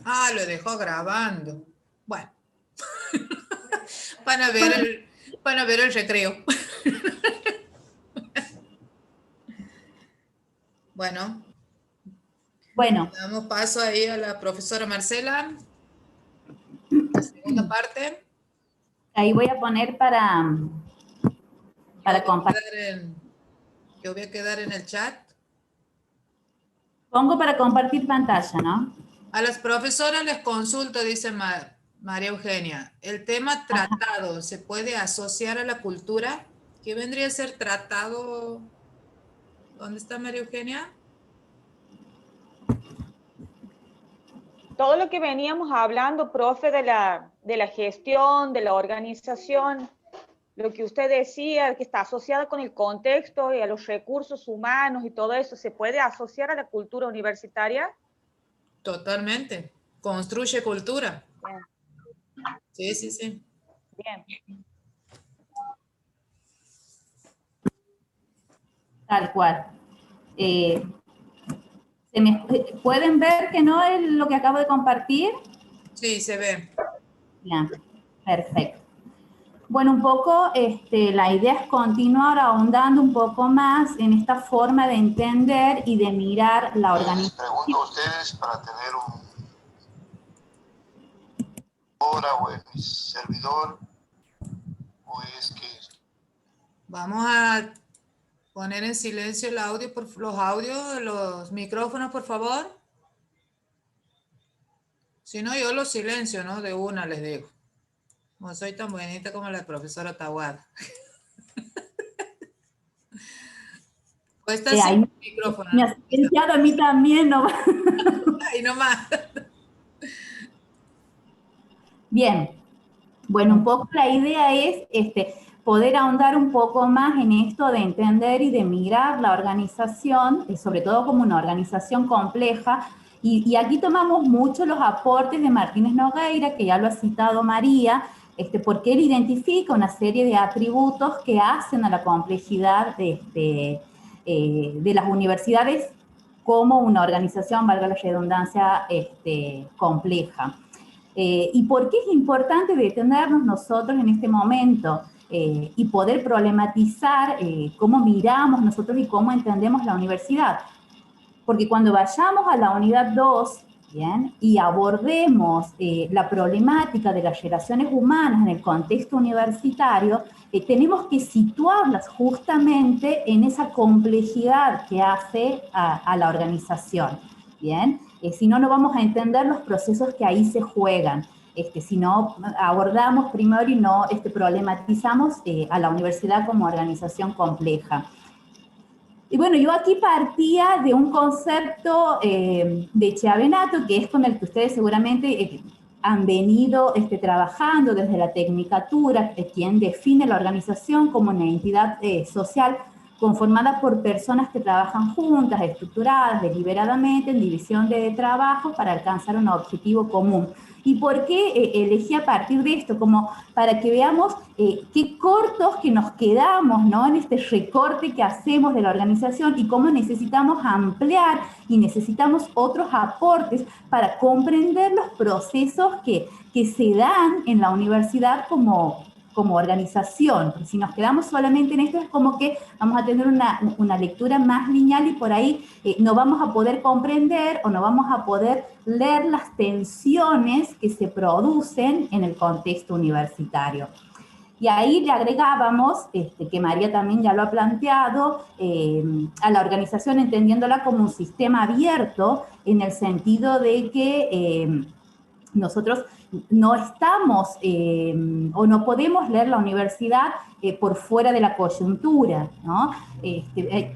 Ah, lo dejó grabando. Bueno. Van a ver el recreo. Bueno. Bueno. Damos paso ahí a la profesora Marcela. La segunda parte. Ahí voy a poner para compartir. Yo voy a quedar en el chat. Pongo para compartir pantalla, ¿no? A las profesoras les consulto, dice María Eugenia. El tema tratado, ¿se puede asociar a la cultura? ¿Qué vendría a ser tratado? ¿Dónde está María Eugenia? Todo lo que veníamos hablando, profe, de la gestión, de la organización, lo que usted decía, que está asociada con el contexto y a los recursos humanos y todo eso, ¿se puede asociar a la cultura universitaria? Totalmente. Construye cultura. Bien. Sí, sí, sí. Bien. Tal cual. ¿Pueden ver que no es lo que acabo de compartir? Sí, se ve. Bien, perfecto. Bueno, un poco la idea es continuar ahondando un poco más en esta forma de entender y de mirar la organización. Les pregunto a ustedes para tener hora o en mi servidor, o es que... Vamos a poner en silencio el audio, los audios, los micrófonos, por favor. Si no, yo los silencio, ¿no? De una les digo. No soy tan bonita como la profesora Tawada. Pues está sin micrófono. Me ha silenciado a mí también, ¿no? Ay, no más. Bien. Bueno, un poco la idea es poder ahondar un poco más en esto de entender y de mirar la organización, sobre todo como una organización compleja, y aquí tomamos mucho los aportes de Martínez Nogueira, que ya lo ha citado María, porque él identifica una serie de atributos que hacen a la complejidad de las universidades como una organización, valga la redundancia, compleja. ¿Y por qué es importante detenernos nosotros en este momento y poder problematizar cómo miramos nosotros y cómo entendemos la universidad? Porque cuando vayamos a la unidad 2, ¿bien? Y abordemos la problemática de las relaciones humanas en el contexto universitario, tenemos que situarlas justamente en esa complejidad que hace a la organización, ¿bien? Si no, no vamos a entender los procesos que ahí se juegan. Si no abordamos primero y no problematizamos a la universidad como organización compleja. Y bueno, yo aquí partía de un concepto de Chiavenato, que es con el que ustedes seguramente han venido trabajando desde la tecnicatura, quien define la organización como una entidad social conformada por personas que trabajan juntas, estructuradas deliberadamente en división de trabajo para alcanzar un objetivo común. ¿Y por qué elegí a partir de esto? Como para que veamos qué cortos que nos quedamos, ¿no?, en este recorte que hacemos de la organización y cómo necesitamos ampliar y necesitamos otros aportes para comprender los procesos que se dan en la universidad como organización. Si nos quedamos solamente en esto, es como que vamos a tener una lectura más lineal y por ahí no vamos a poder comprender o no vamos a poder leer las tensiones que se producen en el contexto universitario. Y ahí le agregábamos, que María también ya lo ha planteado, a la organización entendiéndola como un sistema abierto en el sentido de que nosotros no estamos o no podemos leer la universidad por fuera de la coyuntura, ¿no?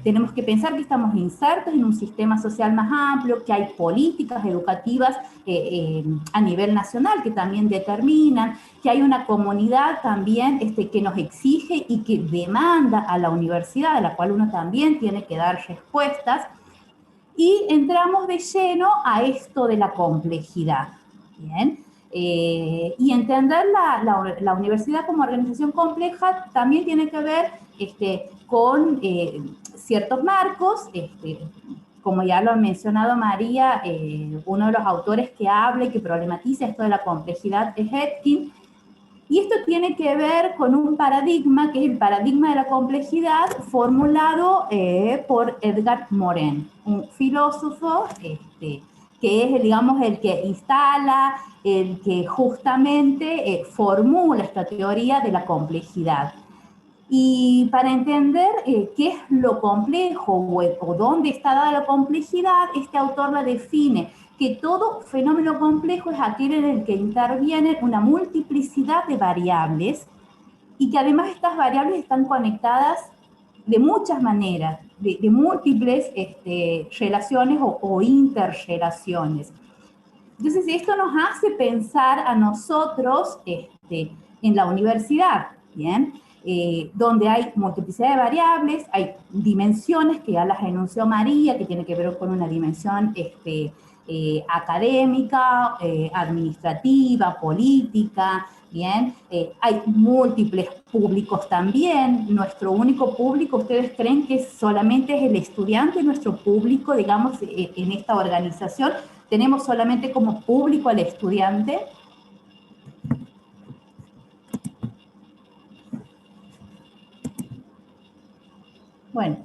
Tenemos que pensar que estamos insertos en un sistema social más amplio, que hay políticas educativas a nivel nacional que también determinan, que hay una comunidad también que nos exige y que demanda a la universidad, a la cual uno también tiene que dar respuestas, y entramos de lleno a esto de la complejidad. Bien. Y entender la universidad como organización compleja también tiene que ver con ciertos marcos, como ya lo ha mencionado María, uno de los autores que habla y que problematiza esto de la complejidad es Etkin, y esto tiene que ver con un paradigma, que es el paradigma de la complejidad, formulado por Edgar Morin, un filósofo que es, digamos, el que instala, el que justamente formula esta teoría de la complejidad. Y para entender qué es lo complejo o dónde está dada la complejidad, este autor la define, que todo fenómeno complejo es aquel en el que interviene una multiplicidad de variables y que además estas variables están conectadas de muchas maneras, de múltiples relaciones o interrelaciones. Entonces, esto nos hace pensar a nosotros en la universidad, ¿bien? Donde hay multiplicidad de variables, hay dimensiones que ya las enunció María, que tiene que ver con una dimensión académica, administrativa, política, ¿bien? Hay múltiples públicos también. Nuestro único público, ¿ustedes creen que solamente es el estudiante nuestro público, digamos, en esta organización? ¿Tenemos solamente como público al estudiante? Bueno.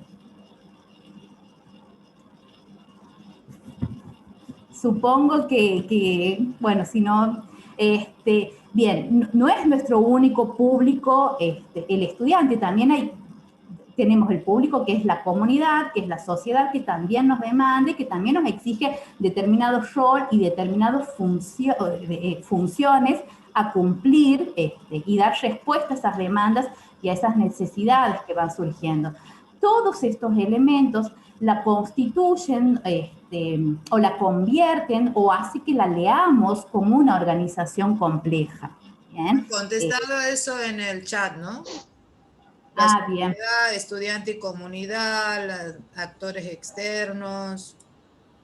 Supongo que bueno, si no, bien, no es nuestro único público el estudiante, también tenemos el público que es la comunidad, que es la sociedad, que también nos demanda y que también nos exige determinados roles y determinadas funciones a cumplir y dar respuesta a esas demandas y a esas necesidades que van surgiendo. Todos estos elementos la constituyen o la convierten o hace que la leamos como una organización compleja. ¿Bien? Contestado eso en el chat, ¿no? Bien. Estudiante y comunidad, actores externos,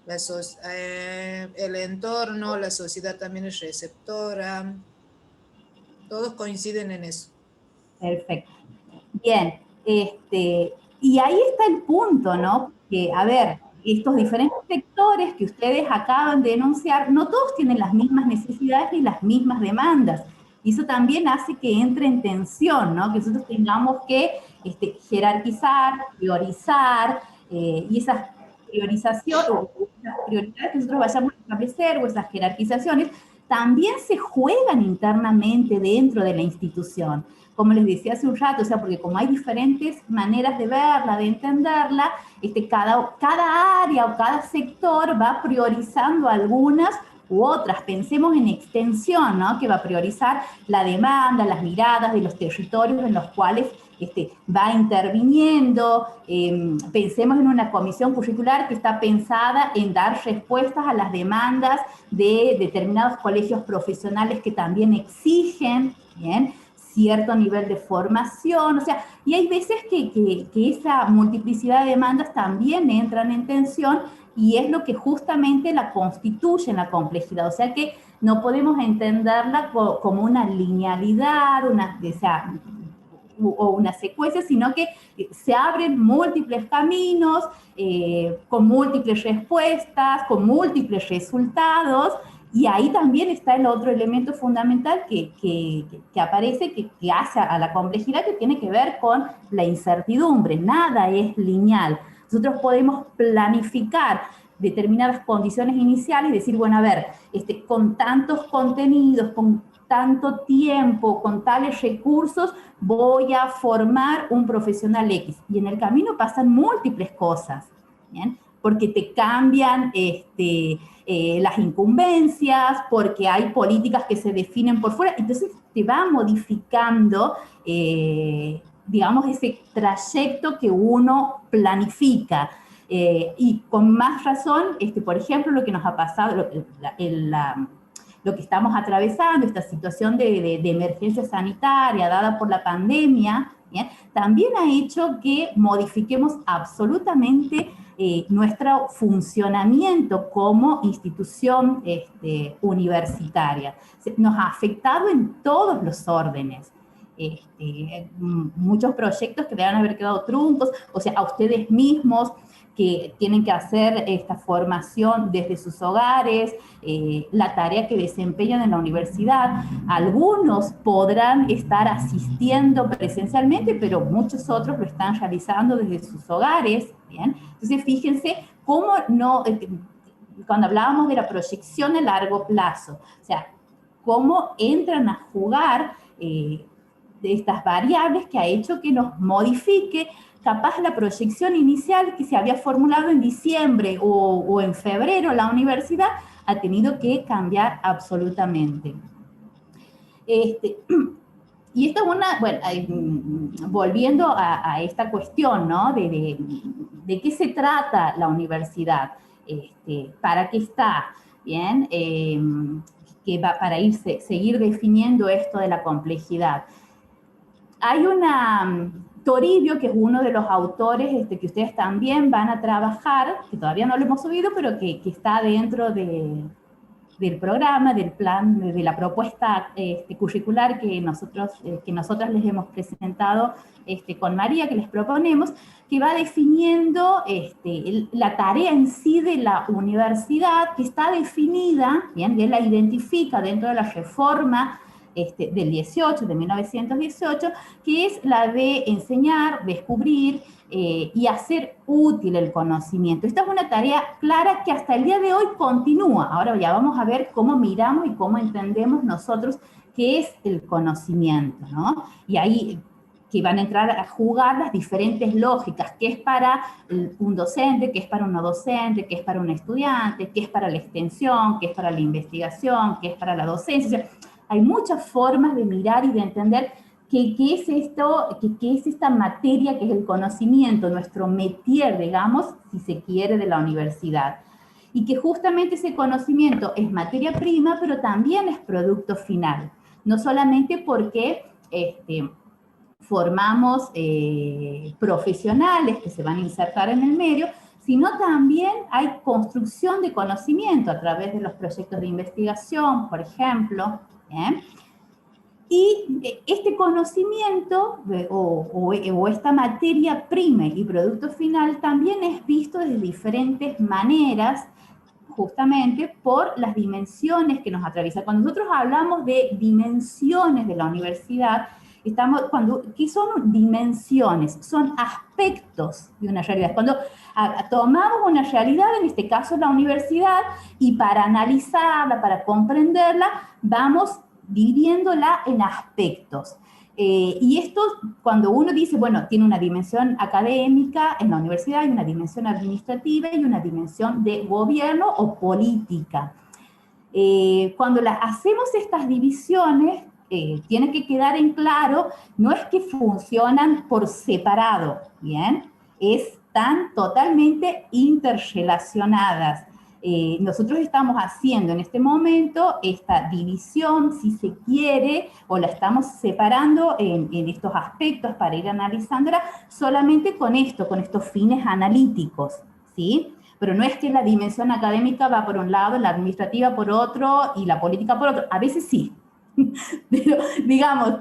el entorno, la sociedad también es receptora. Todos coinciden en eso. Perfecto. Bien, y ahí está el punto, ¿no? Que, a ver, estos diferentes sectores que ustedes acaban de enunciar, no todos tienen las mismas necesidades ni las mismas demandas. Y eso también hace que entre en tensión, ¿no? Que nosotros tengamos que jerarquizar, priorizar, y esas priorizaciones, o esas prioridades que nosotros vayamos a establecer, o esas jerarquizaciones, también se juegan internamente dentro de la institución. Como les decía hace un rato, o sea, porque como hay diferentes maneras de verla, de entenderla, cada área o cada sector va priorizando algunas u otras. Pensemos en extensión, ¿no? Que va a priorizar la demanda, las miradas de los territorios en los cuales va interviniendo. Pensemos en una comisión curricular que está pensada en dar respuestas a las demandas de determinados colegios profesionales que también exigen, ¿bien?, cierto nivel de formación, o sea, y hay veces que esa multiplicidad de demandas también entran en tensión y es lo que justamente la constituye en la complejidad, o sea que no podemos entenderla como una linealidad, o una secuencia, sino que se abren múltiples caminos, con múltiples respuestas, con múltiples resultados, y ahí también está el otro elemento fundamental que aparece, que hace a la complejidad, que tiene que ver con la incertidumbre. Nada es lineal. Nosotros podemos planificar determinadas condiciones iniciales y decir, bueno, a ver, con tantos contenidos, con tanto tiempo, con tales recursos, voy a formar un profesional X. Y en el camino pasan múltiples cosas, ¿bien? Porque te cambian las incumbencias, porque hay políticas que se definen por fuera, entonces te va modificando, digamos, ese trayecto que uno planifica. Y con más razón, por ejemplo, lo que nos ha pasado, lo que estamos atravesando, esta situación de emergencia sanitaria dada por la pandemia, ¿bien? También ha hecho que modifiquemos absolutamente nuestro funcionamiento como institución universitaria. Nos ha afectado en todos los órdenes. Muchos proyectos que deben haber quedado truncos, o sea, a ustedes mismos que tienen que hacer esta formación desde sus hogares, la tarea que desempeñan en la universidad. Algunos podrán estar asistiendo presencialmente, pero muchos otros lo están realizando desde sus hogares, ¿bien? Entonces, fíjense cómo no, cuando hablábamos de la proyección a largo plazo, o sea, cómo entran a jugar de estas variables que ha hecho que nos modifique capaz la proyección inicial que se había formulado en diciembre o en febrero la universidad, ha tenido que cambiar absolutamente. Y esto es una, bueno, volviendo a esta cuestión, ¿no? De qué se trata la universidad, para qué está, ¿bien? Que va para seguir definiendo esto de la complejidad. Hay Toribio, que es uno de los autores que ustedes también van a trabajar, que todavía no lo hemos subido, pero que está dentro del programa, del plan, de la propuesta curricular que nosotras les hemos presentado con María, que les proponemos, que va definiendo la tarea en sí de la universidad, que está definida, bien, y él la identifica dentro de la reforma del 18, de 1918, que es la de enseñar, descubrir y hacer útil el conocimiento. Esta es una tarea clara que hasta el día de hoy continúa. Ahora ya vamos a ver cómo miramos y cómo entendemos nosotros qué es el conocimiento, ¿no? Y ahí que van a entrar a jugar las diferentes lógicas, qué es para un docente, qué es para un no docente, qué es para un estudiante, qué es para la extensión, qué es para la investigación, qué es para la docencia. O sea, hay muchas formas de mirar y de entender qué es esto, qué es esta materia que es el conocimiento, nuestro métier, digamos, si se quiere, de la universidad. Y que justamente ese conocimiento es materia prima, pero también es producto final. No solamente porque formamos profesionales que se van a insertar en el medio, sino también hay construcción de conocimiento a través de los proyectos de investigación, por ejemplo. ¿Bien? Y este conocimiento o esta materia prima y producto final también es visto de diferentes maneras, justamente por las dimensiones que nos atraviesan. Cuando nosotros hablamos de dimensiones de la universidad, ¿qué son dimensiones? Son aspectos de una realidad. Cuando tomamos una realidad, en este caso la universidad, y para analizarla, para comprenderla, vamos dividiéndola en aspectos. Y esto, cuando uno dice, bueno, tiene una dimensión académica en la universidad, hay una dimensión administrativa y una dimensión de gobierno o política. Cuando hacemos estas divisiones, tiene que quedar en claro, no es que funcionan por separado, ¿bien? Están totalmente interrelacionadas. nosotros estamos haciendo en este momento esta división, si se quiere, o la estamos separando en estos aspectos para ir analizándola solamente con esto, con estos fines analíticos, ¿sí? Pero no es que la dimensión académica va por un lado, la administrativa por otro y la política por otro. A veces sí, pero digamos,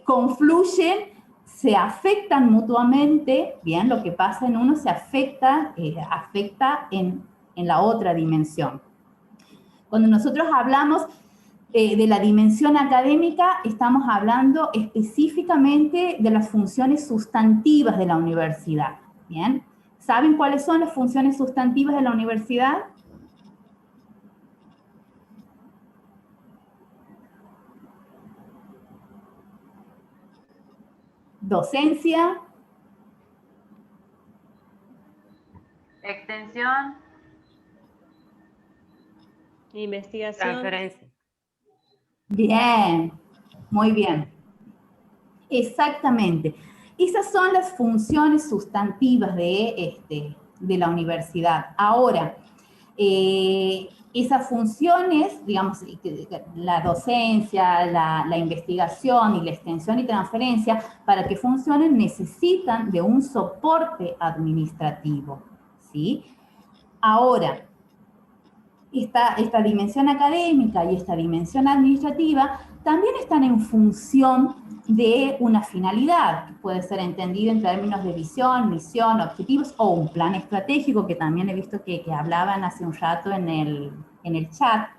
confluyen, se afectan mutuamente, bien, lo que pasa en uno se afecta en la otra dimensión. Cuando nosotros hablamos de la dimensión académica, estamos hablando específicamente de las funciones sustantivas de la universidad, bien. ¿Saben cuáles son las funciones sustantivas de la universidad? Docencia. Extensión. Investigación. Transferencia. Bien, muy bien. Exactamente. Esas son las funciones sustantivas de la universidad. Ahora, esas funciones, digamos, la docencia, la investigación y la extensión y transferencia, para que funcionen necesitan de un soporte administrativo, ¿sí? Ahora, esta dimensión académica y esta dimensión administrativa también están en función de una finalidad, que puede ser entendida en términos de visión, misión, objetivos, o un plan estratégico, que también he visto que hablaban hace un rato en el chat.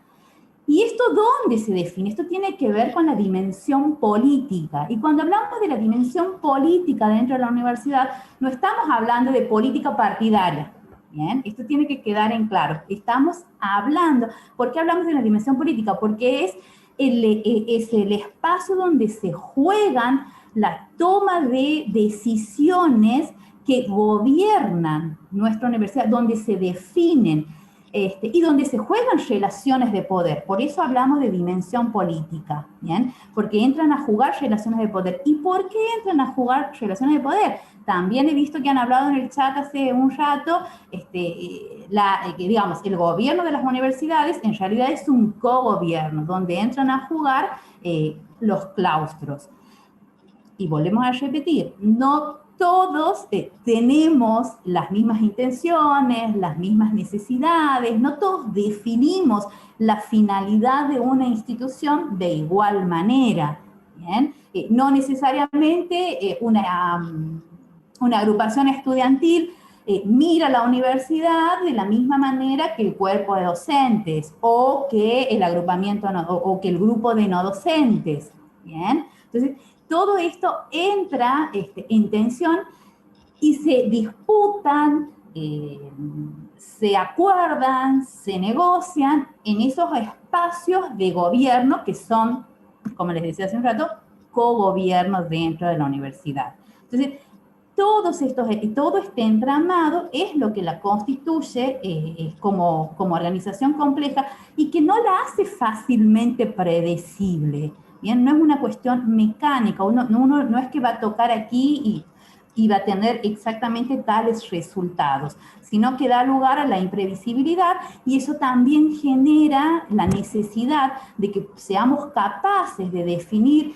¿Y esto dónde se define? Esto tiene que ver con la dimensión política. Y cuando hablamos de la dimensión política dentro de la universidad, no estamos hablando de política partidaria. Bien, esto tiene que quedar en claro. Estamos hablando, ¿por qué hablamos de la dimensión política? Porque es el espacio donde se juegan la toma de decisiones que gobiernan nuestra universidad, donde se definen y donde se juegan relaciones de poder. Por eso hablamos de dimensión política, ¿bien? Porque entran a jugar relaciones de poder. ¿Y por qué entran a jugar relaciones de poder? También he visto que han hablado en el chat hace un rato, digamos, el gobierno de las universidades en realidad es un cogobierno, donde entran a jugar los claustros. Y volvemos a repetir, no todos tenemos las mismas intenciones, las mismas necesidades, no todos definimos la finalidad de una institución de igual manera, ¿bien? No necesariamente una agrupación estudiantil mira la universidad de la misma manera que el cuerpo de docentes o que el agrupamiento o que el grupo de no docentes, ¿bien? Entonces, todo esto entra en tensión y se disputan, se acuerdan, se negocian en esos espacios de gobierno que son, como les decía hace un rato, cogobiernos dentro de la universidad. Entonces, todo este entramado es lo que la constituye como organización compleja y que no la hace fácilmente predecible. Bien, no es una cuestión mecánica, uno no es que va a tocar aquí y va a tener exactamente tales resultados, sino que da lugar a la imprevisibilidad y eso también genera la necesidad de que seamos capaces de definir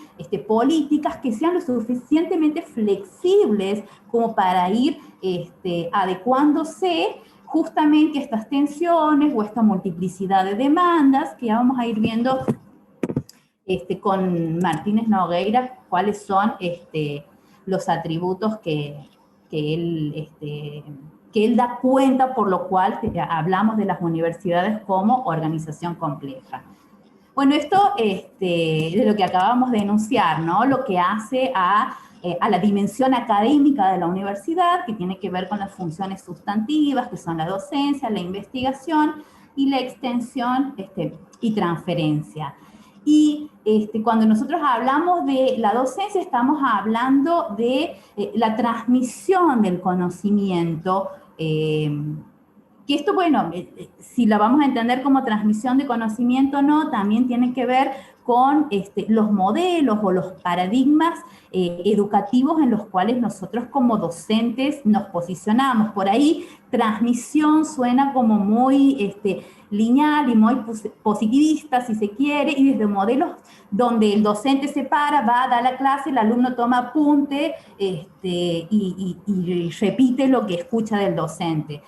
políticas que sean lo suficientemente flexibles como para ir adecuándose justamente a estas tensiones o esta multiplicidad de demandas que ya vamos a ir viendo con Martínez Nogueira, cuáles son los atributos que él da cuenta, por lo cual hablamos de las universidades como organización compleja. Bueno, esto de lo que acabamos de enunciar, ¿no? Lo que hace a la dimensión académica de la universidad, que tiene que ver con las funciones sustantivas, que son la docencia, la investigación y la extensión y transferencia. Y cuando nosotros hablamos de la docencia, estamos hablando de la transmisión del conocimiento, que esto, bueno, si la vamos a entender como transmisión de conocimiento o no, también tiene que ver con los modelos o los paradigmas educativos en los cuales nosotros como docentes nos posicionamos. Por ahí, transmisión suena como muy lineal y muy positivista, si se quiere, y desde modelos donde el docente se para, va a dar la clase, el alumno toma apunte y repite lo que escucha del docente.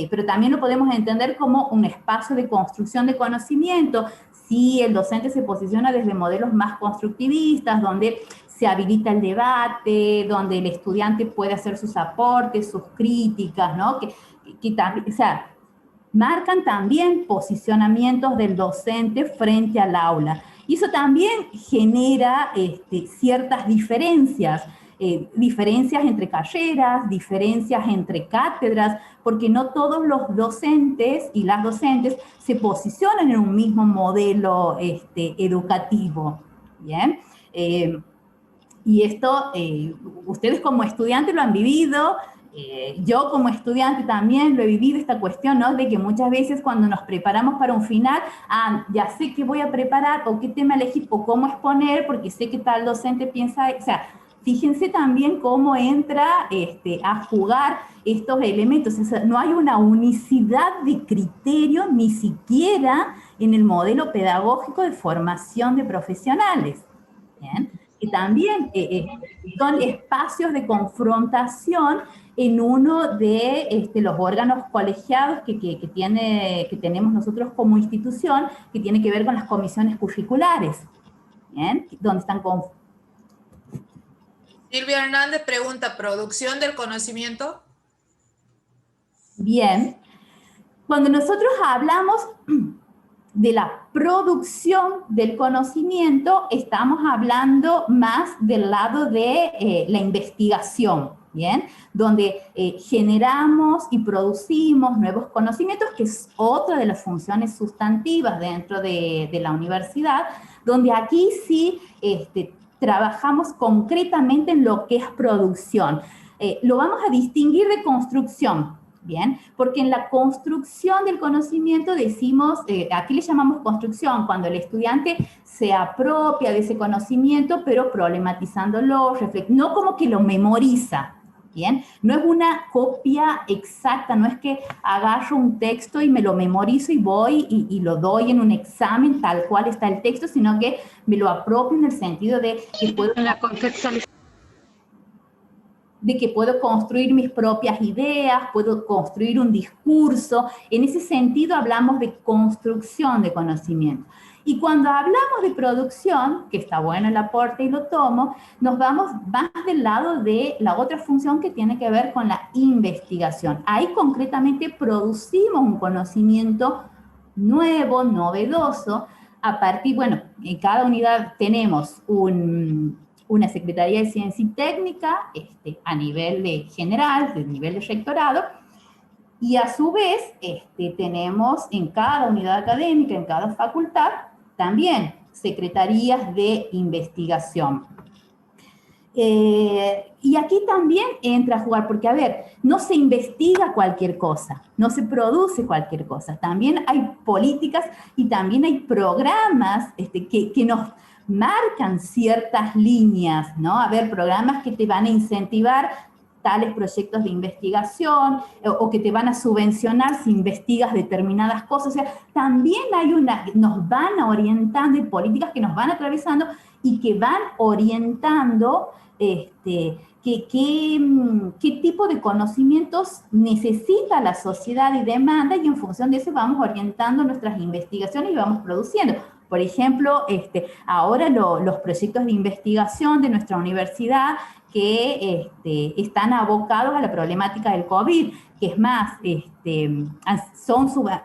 Pero también lo podemos entender como un espacio de construcción de conocimiento, si el docente se posiciona desde modelos más constructivistas, donde se habilita el debate, donde el estudiante puede hacer sus aportes, sus críticas, ¿no? O sea, marcan también posicionamientos del docente frente al aula. Y eso también genera ciertas diferencias, diferencias entre carreras, diferencias entre cátedras, porque no todos los docentes y las docentes se posicionan en un mismo modelo educativo, ¿bien? Y esto, ustedes como estudiantes lo han vivido, yo como estudiante también lo he vivido, esta cuestión, ¿no? De que muchas veces cuando nos preparamos para un final, ya sé qué voy a preparar, o qué tema elegir, o cómo exponer, porque sé que tal docente piensa, o sea, fíjense también cómo entra a jugar estos elementos. O sea, no hay una unicidad de criterio ni siquiera en el modelo pedagógico de formación de profesionales, ¿bien? Que también son espacios de confrontación en uno de los órganos colegiados que tenemos nosotros como institución, que tiene que ver con las comisiones curriculares, ¿bien? Donde están Silvia Hernández pregunta, ¿producción del conocimiento? Bien. Cuando nosotros hablamos de la producción del conocimiento, estamos hablando más del lado de la investigación, ¿bien? Donde generamos y producimos nuevos conocimientos, que es otra de las funciones sustantivas dentro de la universidad, donde aquí sí trabajamos concretamente en lo que es producción. Lo vamos a distinguir de construcción, ¿bien? Porque en la construcción del conocimiento decimos, aquí le llamamos construcción, cuando el estudiante se apropia de ese conocimiento, pero problematizándolo, no como que lo memoriza, ¿bien? No es una copia exacta, no es que agarro un texto y me lo memorizo y voy y lo doy en un examen tal cual está el texto, sino que me lo apropio en el sentido de que puedo... En la contextualización. De que puedo construir mis propias ideas, puedo construir un discurso. En ese sentido hablamos de construcción de conocimiento. Y cuando hablamos de producción, que está bueno el aporte y lo tomo, nos vamos más del lado de la otra función que tiene que ver con la investigación. Ahí concretamente producimos un conocimiento nuevo, novedoso, a partir, bueno, en cada unidad tenemos una Secretaría de Ciencia y Técnica a nivel general, de nivel de rectorado, y a su vez tenemos en cada unidad académica, en cada facultad, también secretarías de investigación. Y aquí también entra a jugar, porque a ver, no se investiga cualquier cosa, no se produce cualquier cosa, también hay políticas y también hay programas que nos marcan ciertas líneas, ¿no? A ver, programas que te van a incentivar tales proyectos de investigación o que te van a subvencionar si investigas determinadas cosas. O sea, también hay nos van orientando y políticas que nos van atravesando y que van orientando qué tipo de conocimientos necesita la sociedad y demanda, y en función de eso vamos orientando nuestras investigaciones y vamos produciendo. Por ejemplo, ahora los proyectos de investigación de nuestra universidad que están abocados a la problemática del COVID, que es más,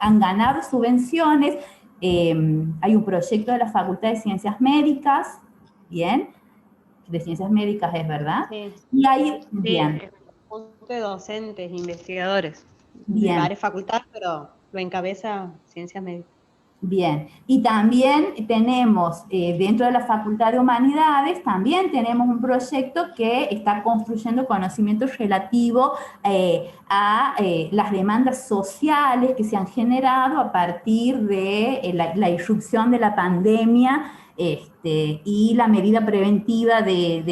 han ganado subvenciones. Hay un proyecto de la Facultad de Ciencias Médicas, ¿bien? De Ciencias Médicas, ¿es verdad? Sí. Y hay, Sí, bien. es un conjunto de docentes, investigadores. Bien. De varias facultades, pero lo encabeza Ciencias Médicas. Bien, y también tenemos, dentro de la Facultad de Humanidades, también tenemos un proyecto que está construyendo conocimiento relativo a las demandas sociales que se han generado a partir de la irrupción de la pandemia y la medida preventiva del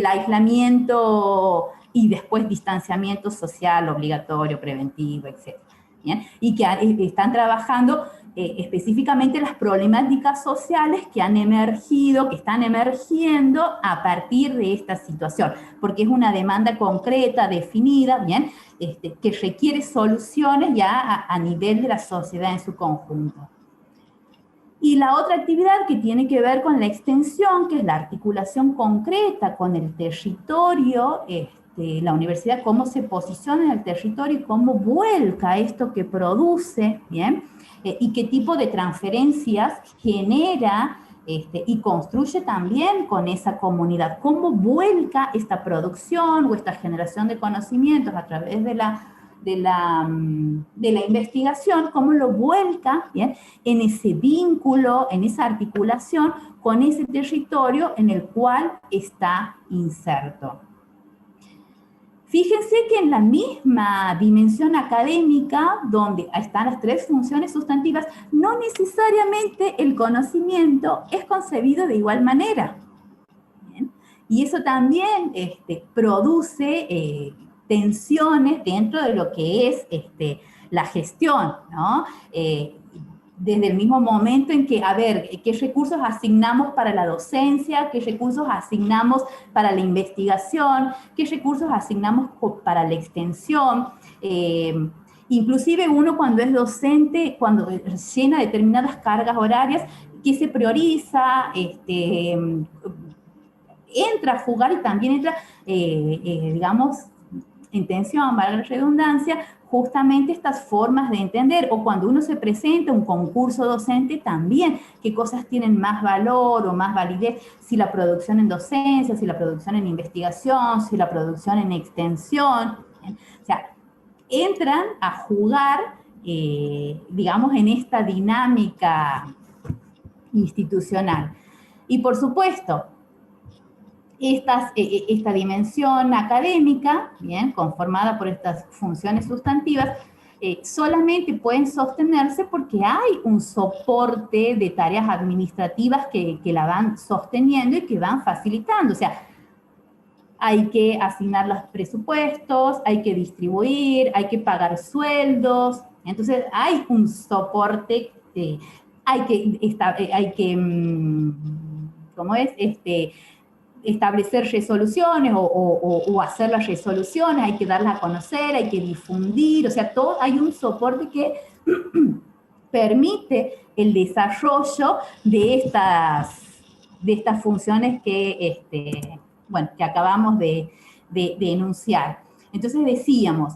aislamiento y después distanciamiento social obligatorio, preventivo, etc. ¿Bien? Y que están trabajando específicamente las problemáticas sociales que han emergido, que están emergiendo a partir de esta situación, porque es una demanda concreta, definida, ¿bien? Que requiere soluciones ya a nivel de la sociedad en su conjunto. Y la otra actividad que tiene que ver con la extensión, que es la articulación concreta con el territorio, la universidad, cómo se posiciona en el territorio y cómo vuelca esto que produce, ¿bien? Y qué tipo de transferencias genera y construye también con esa comunidad, cómo vuelca esta producción o esta generación de conocimientos a través de la investigación, cómo lo vuelca, ¿bien?, en ese vínculo, en esa articulación con ese territorio en el cual está inserto. Fíjense que en la misma dimensión académica, donde están las tres funciones sustantivas, no necesariamente el conocimiento es concebido de igual manera. ¿Bien? Y eso también produce tensiones dentro de lo que es la gestión, ¿no? Desde el mismo momento en que, a ver, qué recursos asignamos para la docencia, qué recursos asignamos para la investigación, qué recursos asignamos para la extensión. Inclusive uno cuando es docente, cuando llena determinadas cargas horarias, ¿qué se prioriza? Entra a jugar y también entra, digamos, en tensión, valga la redundancia, justamente estas formas de entender, o cuando uno se presenta a un concurso docente también, qué cosas tienen más valor o más validez, si la producción en docencia, si la producción en investigación, si la producción en extensión. O sea, entran a jugar, digamos, en esta dinámica institucional. Y por supuesto, esta dimensión académica, bien, conformada por estas funciones sustantivas, solamente pueden sostenerse porque hay un soporte de tareas administrativas que la van sosteniendo y que van facilitando. O sea, hay que asignar los presupuestos, hay que distribuir, hay que pagar sueldos. Entonces, hay un soporte, hay que ¿cómo es? Establecer resoluciones o hacer las resoluciones, hay que darlas a conocer, hay que difundir, o sea, hay un soporte que permite el desarrollo de estas funciones que, que acabamos de enunciar. Entonces decíamos,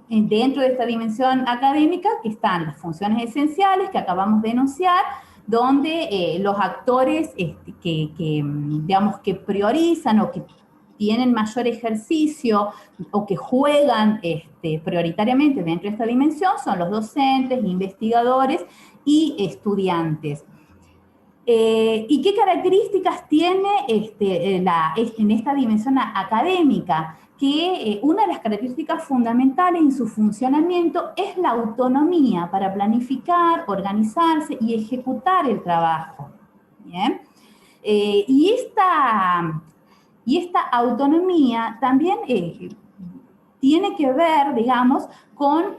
dentro de esta dimensión académica que están las funciones esenciales que acabamos de enunciar, donde los actores digamos, que priorizan o que tienen mayor ejercicio o que juegan prioritariamente dentro de esta dimensión son los docentes, investigadores y estudiantes. ¿Y qué características tiene en esta dimensión académica? Que una de las características fundamentales en su funcionamiento es la autonomía para planificar, organizarse y ejecutar el trabajo. ¿Bien? Y esta autonomía también tiene que ver, digamos, con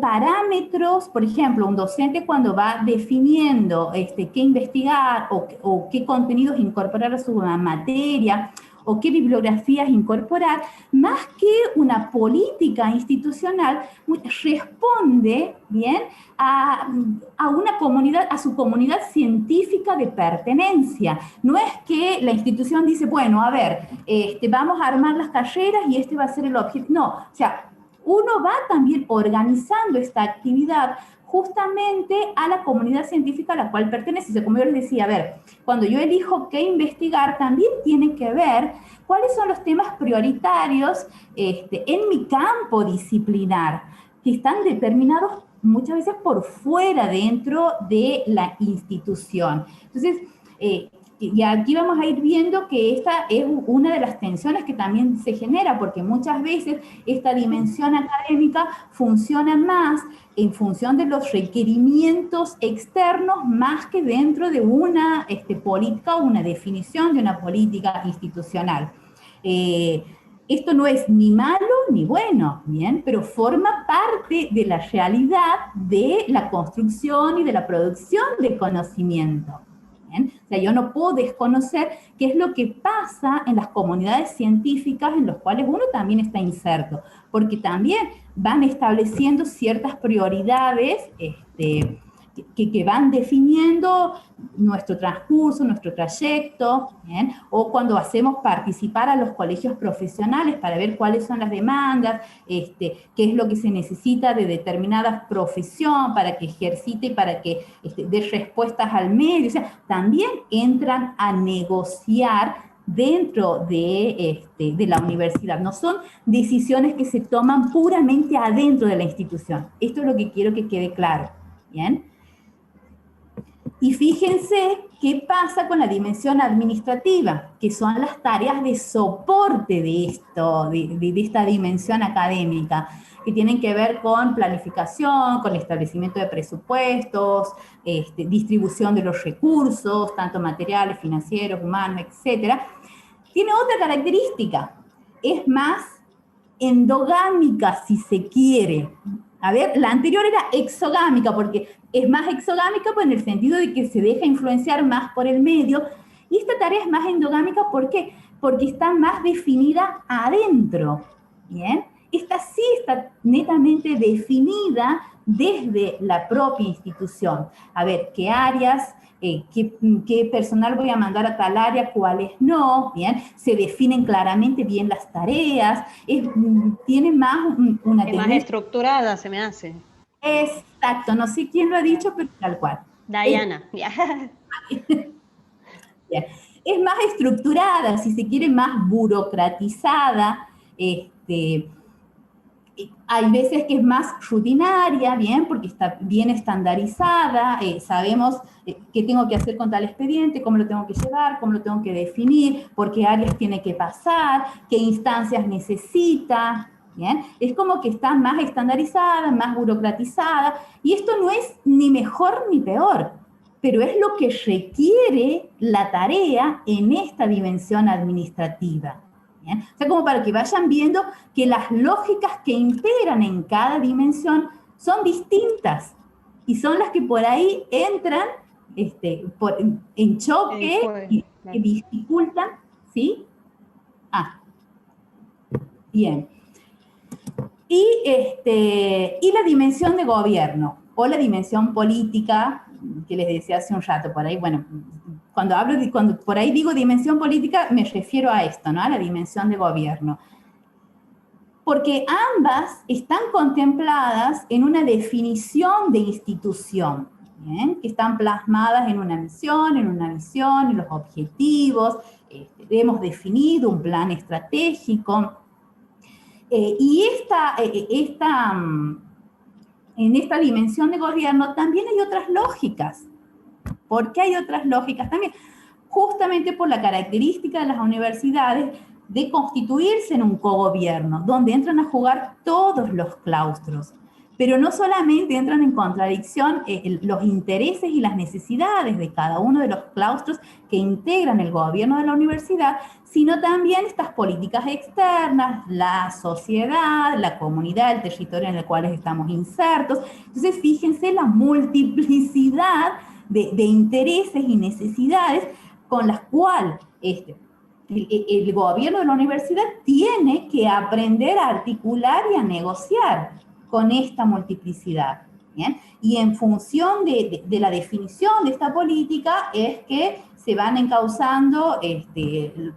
parámetros. Por ejemplo, un docente cuando va definiendo qué investigar o qué contenidos incorporar a su materia, o qué bibliografías incorporar, más que una política institucional, responde, bien, a una comunidad, a su comunidad científica de pertenencia. No es que la institución dice, bueno, a ver, vamos a armar las carreras y este va a ser el objetivo. No, o sea, uno va también organizando esta actividad justamente a la comunidad científica a la cual pertenece. O sea, como yo les decía, a ver, cuando yo elijo qué investigar, también tiene que ver cuáles son los temas prioritarios en mi campo disciplinar, que están determinados muchas veces por fuera, dentro de la institución. Entonces, y aquí vamos a ir viendo que esta es una de las tensiones que también se genera, porque muchas veces esta dimensión académica funciona más en función de los requerimientos externos más que dentro de una política o una definición de una política institucional. Esto no es ni malo ni bueno, ¿bien? Pero forma parte de la realidad de la construcción y de la producción de conocimiento. ¿Bien? O sea, yo no puedo desconocer qué es lo que pasa en las comunidades científicas en las cuales uno también está inserto, porque también van estableciendo ciertas prioridades que van definiendo nuestro transcurso, nuestro trayecto, ¿bien? O cuando hacemos participar a los colegios profesionales para ver cuáles son las demandas, qué es lo que se necesita de determinada profesión para que ejercite y para que dé respuestas al medio. O sea, también entran a negociar dentro de la universidad. No son decisiones que se toman puramente adentro de la institución. Esto es lo que quiero que quede claro, ¿bien? Y fíjense qué pasa con la dimensión administrativa, que son las tareas de soporte de esto, de esta dimensión académica, que tienen que ver con planificación, con el establecimiento de presupuestos, distribución de los recursos, tanto materiales, financieros, humanos, etc. Tiene otra característica, es más endogámica, si se quiere. A ver, la anterior era exogámica, porque es más exogámica pues, en el sentido de que se deja influenciar más por el medio, y esta tarea es más endogámica, ¿por qué? Porque está más definida adentro, ¿bien? Esta sí está netamente definida desde la propia institución. A ver, qué áreas, qué personal voy a mandar a tal área, cuáles no, ¿bien? Se definen claramente bien las tareas, tiene más una Es más estructurada, se me hace. Exacto, no sé quién lo ha dicho, pero tal cual. Diana. Es más estructurada, si se quiere, más burocratizada, hay veces que es más rutinaria, bien, porque está bien estandarizada, sabemos qué tengo que hacer con tal expediente, cómo lo tengo que llevar, cómo lo tengo que definir, por qué áreas tiene que pasar, qué instancias necesita, bien. Es como que está más estandarizada, más burocratizada, y esto no es ni mejor ni peor, pero es lo que requiere la tarea en esta dimensión administrativa. ¿Bien? O sea, como para que vayan viendo que las lógicas que imperan en cada dimensión son distintas y son las que por ahí entran en choque y que dificultan, ¿sí? Bien. Y la dimensión de gobierno o la dimensión política que les decía hace un rato, por ahí, bueno, cuando por ahí digo dimensión política, me refiero a esto, ¿no? A la dimensión de gobierno. Porque ambas están contempladas en una definición de institución, ¿bien? Que están plasmadas en una misión, en una visión, en los objetivos, hemos definido un plan estratégico, y en esta dimensión de gobierno también hay otras lógicas. ¿Por qué hay otras lógicas también? Justamente por la característica de las universidades de constituirse en un cogobierno, donde entran a jugar todos los claustros. Pero no solamente entran en contradicción los intereses y las necesidades de cada uno de los claustros que integran el gobierno de la universidad, sino también estas políticas externas, la sociedad, la comunidad, el territorio en el cual estamos insertos. Entonces, fíjense la multiplicidad de intereses y necesidades con las cuales el gobierno de la universidad tiene que aprender a articular y a negociar con esta multiplicidad, ¿bien? Y en función de la definición de esta política es que se van encauzando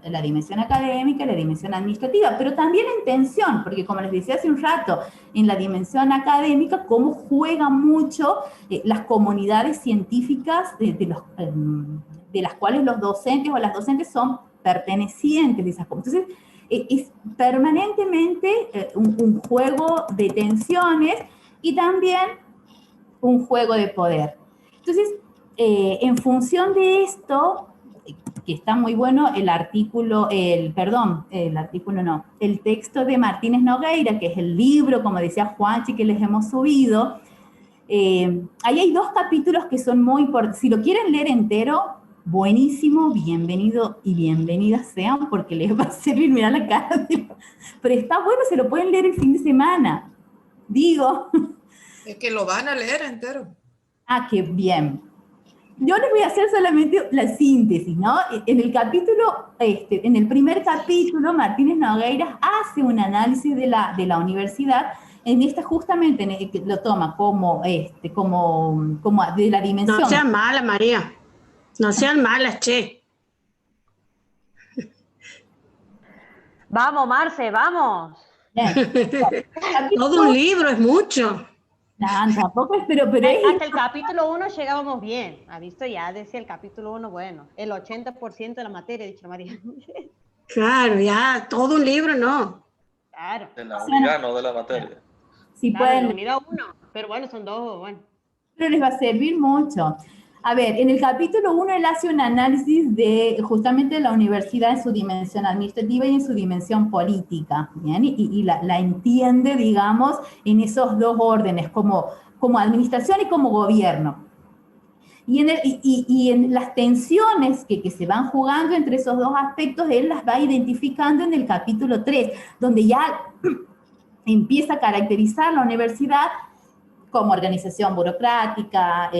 la dimensión académica y la dimensión administrativa, pero también en tensión, porque como les decía hace un rato, en la dimensión académica, cómo juegan mucho las comunidades científicas de las cuales los docentes o las docentes son pertenecientes de esas comunidades. Entonces, es permanentemente un juego de tensiones y también un juego de poder. Entonces, en función de esto, que está muy bueno, el texto de Martínez Nogueira, que es el libro, como decía Juanchi, que les hemos subido. Ahí hay 2 capítulos que son muy importantes. Si lo quieren leer entero, buenísimo, bienvenido y bienvenidas sean, porque les va a servir, mirar la cara. Pero está bueno, se lo pueden leer el fin de semana. Digo. Es que lo van a leer entero. Ah, qué bien. Yo les voy a hacer solamente la síntesis, ¿no? En el capítulo, en el primer capítulo, Martínez Nogueira hace un análisis de la universidad, en esta justamente que lo toma como de la dimensión. No sean malas, María. No sean malas, che. Vamos, Marce, vamos. Todo un libro es mucho. No, tampoco es, pero hasta el capítulo 1 llegábamos bien. Ha visto, ya decía el capítulo 1, bueno, el 80% de la materia, dicho María. Claro, ya, todo un libro, no. Claro. De la unidad, no de la materia. Sí, claro, pueden. la unidad 1, pero bueno, son 2, bueno. Pero les va a servir mucho. A ver, en el capítulo 1 él hace un análisis de justamente la universidad en su dimensión administrativa y en su dimensión política, ¿bien? Y la entiende, digamos, en esos 2 órdenes, como administración y como gobierno. Y en las tensiones que se van jugando entre esos 2 aspectos, él las va identificando en el capítulo 3, donde ya empieza a caracterizar la universidad como organización burocrática,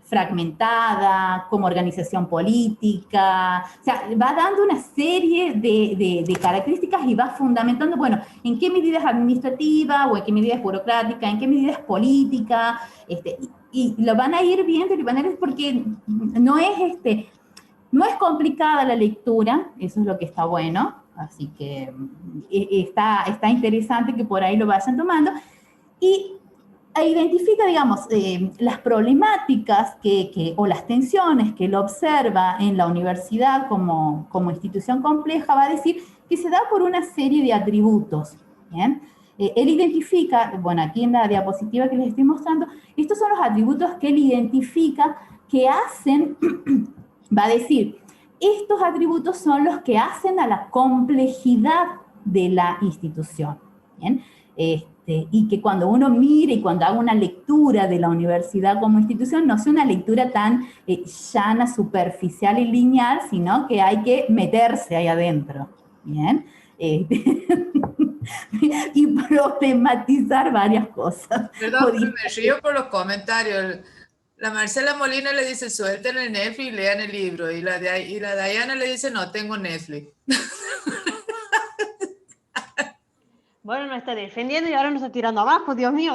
fragmentada, como organización política. O sea, va dando una serie de características y va fundamentando, bueno, en qué medida es administrativa, o en qué medida es burocrática, en qué medida es política, y lo van a ir viendo, porque no es complicada la lectura, eso es lo que está bueno, así que está interesante que por ahí lo vayan tomando, y identifica, digamos, las problemáticas o las tensiones que él observa en la universidad como institución compleja. Va a decir que se da por una serie de atributos, ¿bien? Él identifica, bueno, aquí en la diapositiva que les estoy mostrando, estos son los atributos que él identifica que hacen, va a decir, estos atributos son los que hacen a la complejidad de la institución, ¿bien? Y que cuando uno mire y cuando haga una lectura de la universidad como institución, no sea una lectura tan llana, superficial y lineal, sino que hay que meterse ahí adentro, ¿bien? Y problematizar varias cosas. Perdón, pero me río por los comentarios. La Marcela Molina le dice, suelten el Netflix y lean el libro. Y la Diana le dice, no tengo Netflix. Bueno, nos está defendiendo y ahora nos está tirando abajo, Dios mío.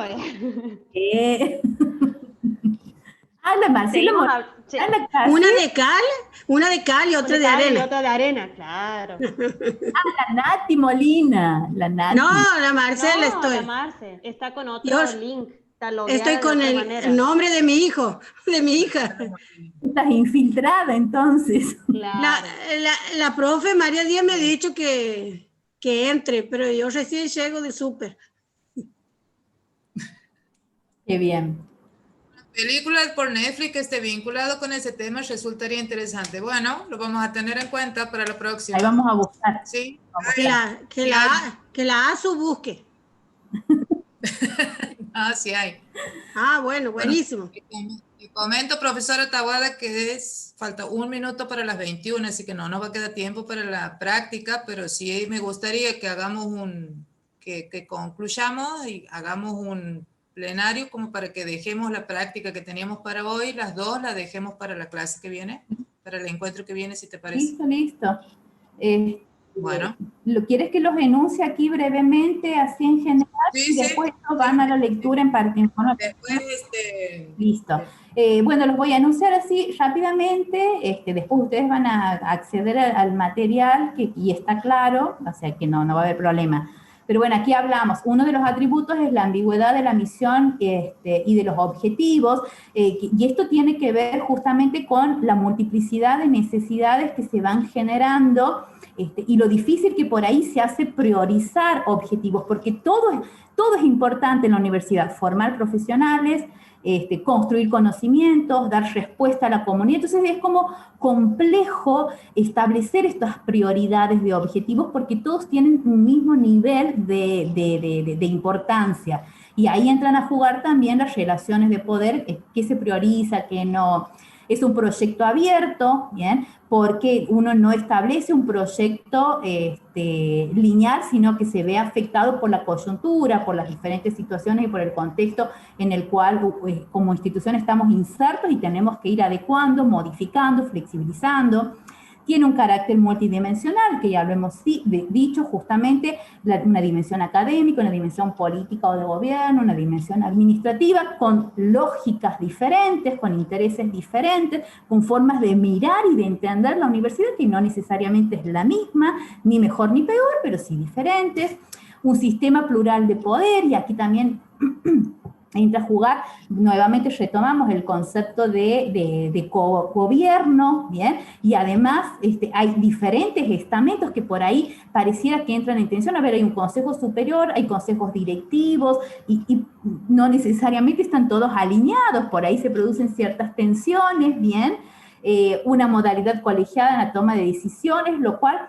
La Marcela Molina. Sí. Una de cal y otra de arena. Y otra de arena, claro. La Nati Molina. La Nati. No, la Marcela La Marce está con otro link. Estoy con el nombre de mi hijo, de mi hija. Estás infiltrada, entonces. Claro. La profe María Díaz me ha dicho que entre, pero yo recién llego del súper. Qué bien. Películas por Netflix que esté vinculado con ese tema resultaría interesante. Bueno, lo vamos a tener en cuenta para la próxima. Ahí vamos a buscar. Sí. Que la ASU busque. Sí hay. Bueno, buenísimo. Te comento, profesora Taboada, que falta 1 minuto para las 21, así que no nos va a quedar tiempo para la práctica, pero sí me gustaría que hagamos que concluyamos y hagamos un plenario como para que dejemos la práctica que teníamos para hoy, las 2 las dejemos para la clase que viene, para el encuentro que viene, si te parece. Listo. Bueno. ¿Quieres que los enuncie aquí brevemente, así en general? Sí, y después van a la lectura en parte. Después, Listo. Bueno, los voy a anunciar así rápidamente. Después ustedes van a acceder al material y está claro, o sea que no va a haber problema. Pero bueno, aquí hablamos, uno de los atributos es la ambigüedad de la misión y de los objetivos, y esto tiene que ver justamente con la multiplicidad de necesidades que se van generando, y lo difícil que por ahí se hace priorizar objetivos, porque todo es importante en la universidad, formar profesionales, construir conocimientos, dar respuesta a la comunidad. Entonces es como complejo establecer estas prioridades de objetivos porque todos tienen un mismo nivel de importancia. Y ahí entran a jugar también las relaciones de poder, qué se prioriza, qué no. Es un proyecto abierto, ¿bien? Porque uno no establece un proyecto lineal, sino que se ve afectado por la coyuntura, por las diferentes situaciones y por el contexto en el cual como institución estamos insertos y tenemos que ir adecuando, modificando, flexibilizando. Tiene un carácter multidimensional, que ya lo hemos dicho, justamente una dimensión académica, una dimensión política o de gobierno, una dimensión administrativa, con lógicas diferentes, con intereses diferentes, con formas de mirar y de entender la universidad que no necesariamente es la misma, ni mejor ni peor, pero sí diferentes. Un sistema plural de poder, y aquí también entra a jugar, nuevamente retomamos el concepto de gobierno, ¿bien? Y además hay diferentes estamentos que por ahí pareciera que entran en tensión. A ver, hay un consejo superior, hay consejos directivos, y no necesariamente están todos alineados, por ahí se producen ciertas tensiones, ¿bien? Una modalidad colegiada en la toma de decisiones, lo cual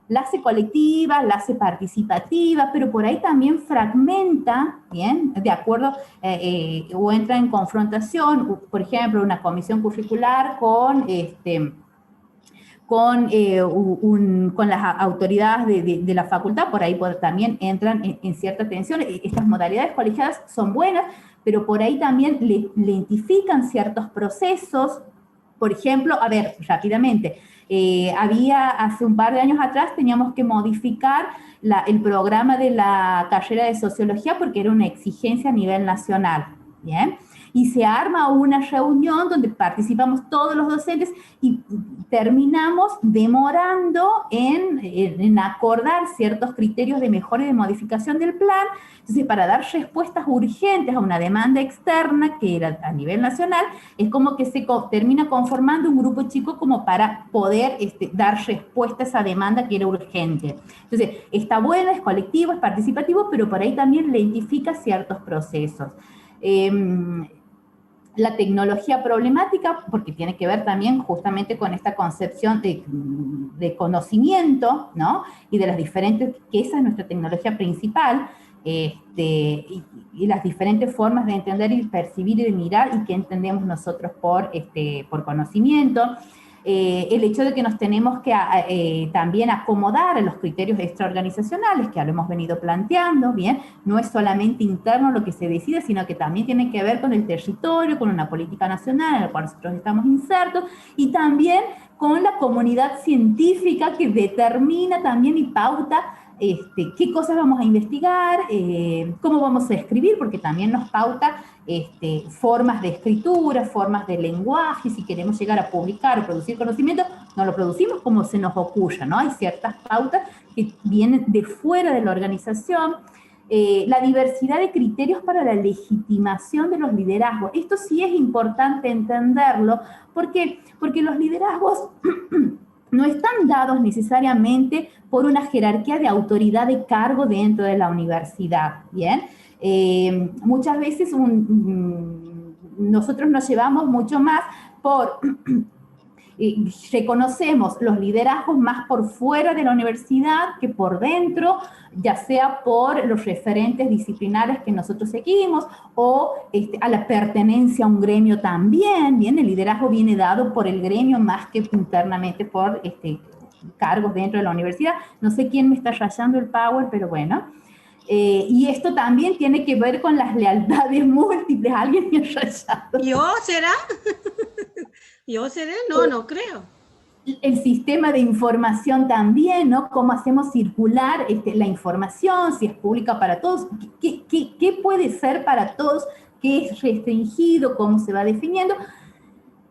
la hace colectiva, la hace participativa, pero por ahí también fragmenta, ¿bien? De acuerdo, o entra en confrontación, por ejemplo, una comisión curricular con las autoridades de la facultad, por ahí también entran en cierta tensión. Estas modalidades colegiadas son buenas, pero por ahí también le identifican ciertos procesos. Por ejemplo, a ver, rápidamente, hace un par de años atrás teníamos que modificar el programa de la carrera de Sociología porque era una exigencia a nivel nacional, ¿bien? Y se arma una reunión donde participamos todos los docentes y terminamos demorando en acordar ciertos criterios de mejora y de modificación del plan. Entonces, para dar respuestas urgentes a una demanda externa que era a nivel nacional, es como que se termina conformando un grupo chico como para poder dar respuesta a esa demanda que era urgente. Entonces, está bueno, es colectivo, es participativo, pero por ahí también le identifica ciertos procesos. La tecnología problemática, porque tiene que ver también justamente con esta concepción de conocimiento, ¿no? Y de las diferentes, que esa es nuestra tecnología principal, y las diferentes formas de entender y percibir y de mirar y qué entendemos nosotros por conocimiento. El hecho de que nos tenemos que también acomodar a los criterios extraorganizacionales, que ya lo hemos venido planteando, ¿bien? No es solamente interno lo que se decide, sino que también tiene que ver con el territorio, con una política nacional en la cual nosotros estamos insertos, y también con la comunidad científica que determina también y pauta qué cosas vamos a investigar, cómo vamos a escribir, porque también nos pauta formas de escritura, formas de lenguaje. Si queremos llegar a publicar o producir conocimiento, no lo producimos como se nos ocurra, ¿no? Hay ciertas pautas que vienen de fuera de la organización. La diversidad de criterios para la legitimación de los liderazgos. Esto sí es importante entenderlo, porque los liderazgos no están dados necesariamente por una jerarquía de autoridad de cargo dentro de la universidad, ¿bien? Muchas veces nosotros nos llevamos mucho más por... reconocemos los liderazgos más por fuera de la universidad que por dentro, ya sea por los referentes disciplinares que nosotros seguimos o a la pertenencia a un gremio también, ¿bien? El liderazgo viene dado por el gremio más que internamente por cargos dentro de la universidad. No sé quién me está rayando el power, pero bueno. Y esto también tiene que ver con las lealtades múltiples. ¿Alguien me ha rayado? ¿Yo será? ¿Yo seré? No, no creo. El sistema de información también, ¿no? Cómo hacemos circular la información, si es pública para todos, qué puede ser para todos, qué es restringido, cómo se va definiendo.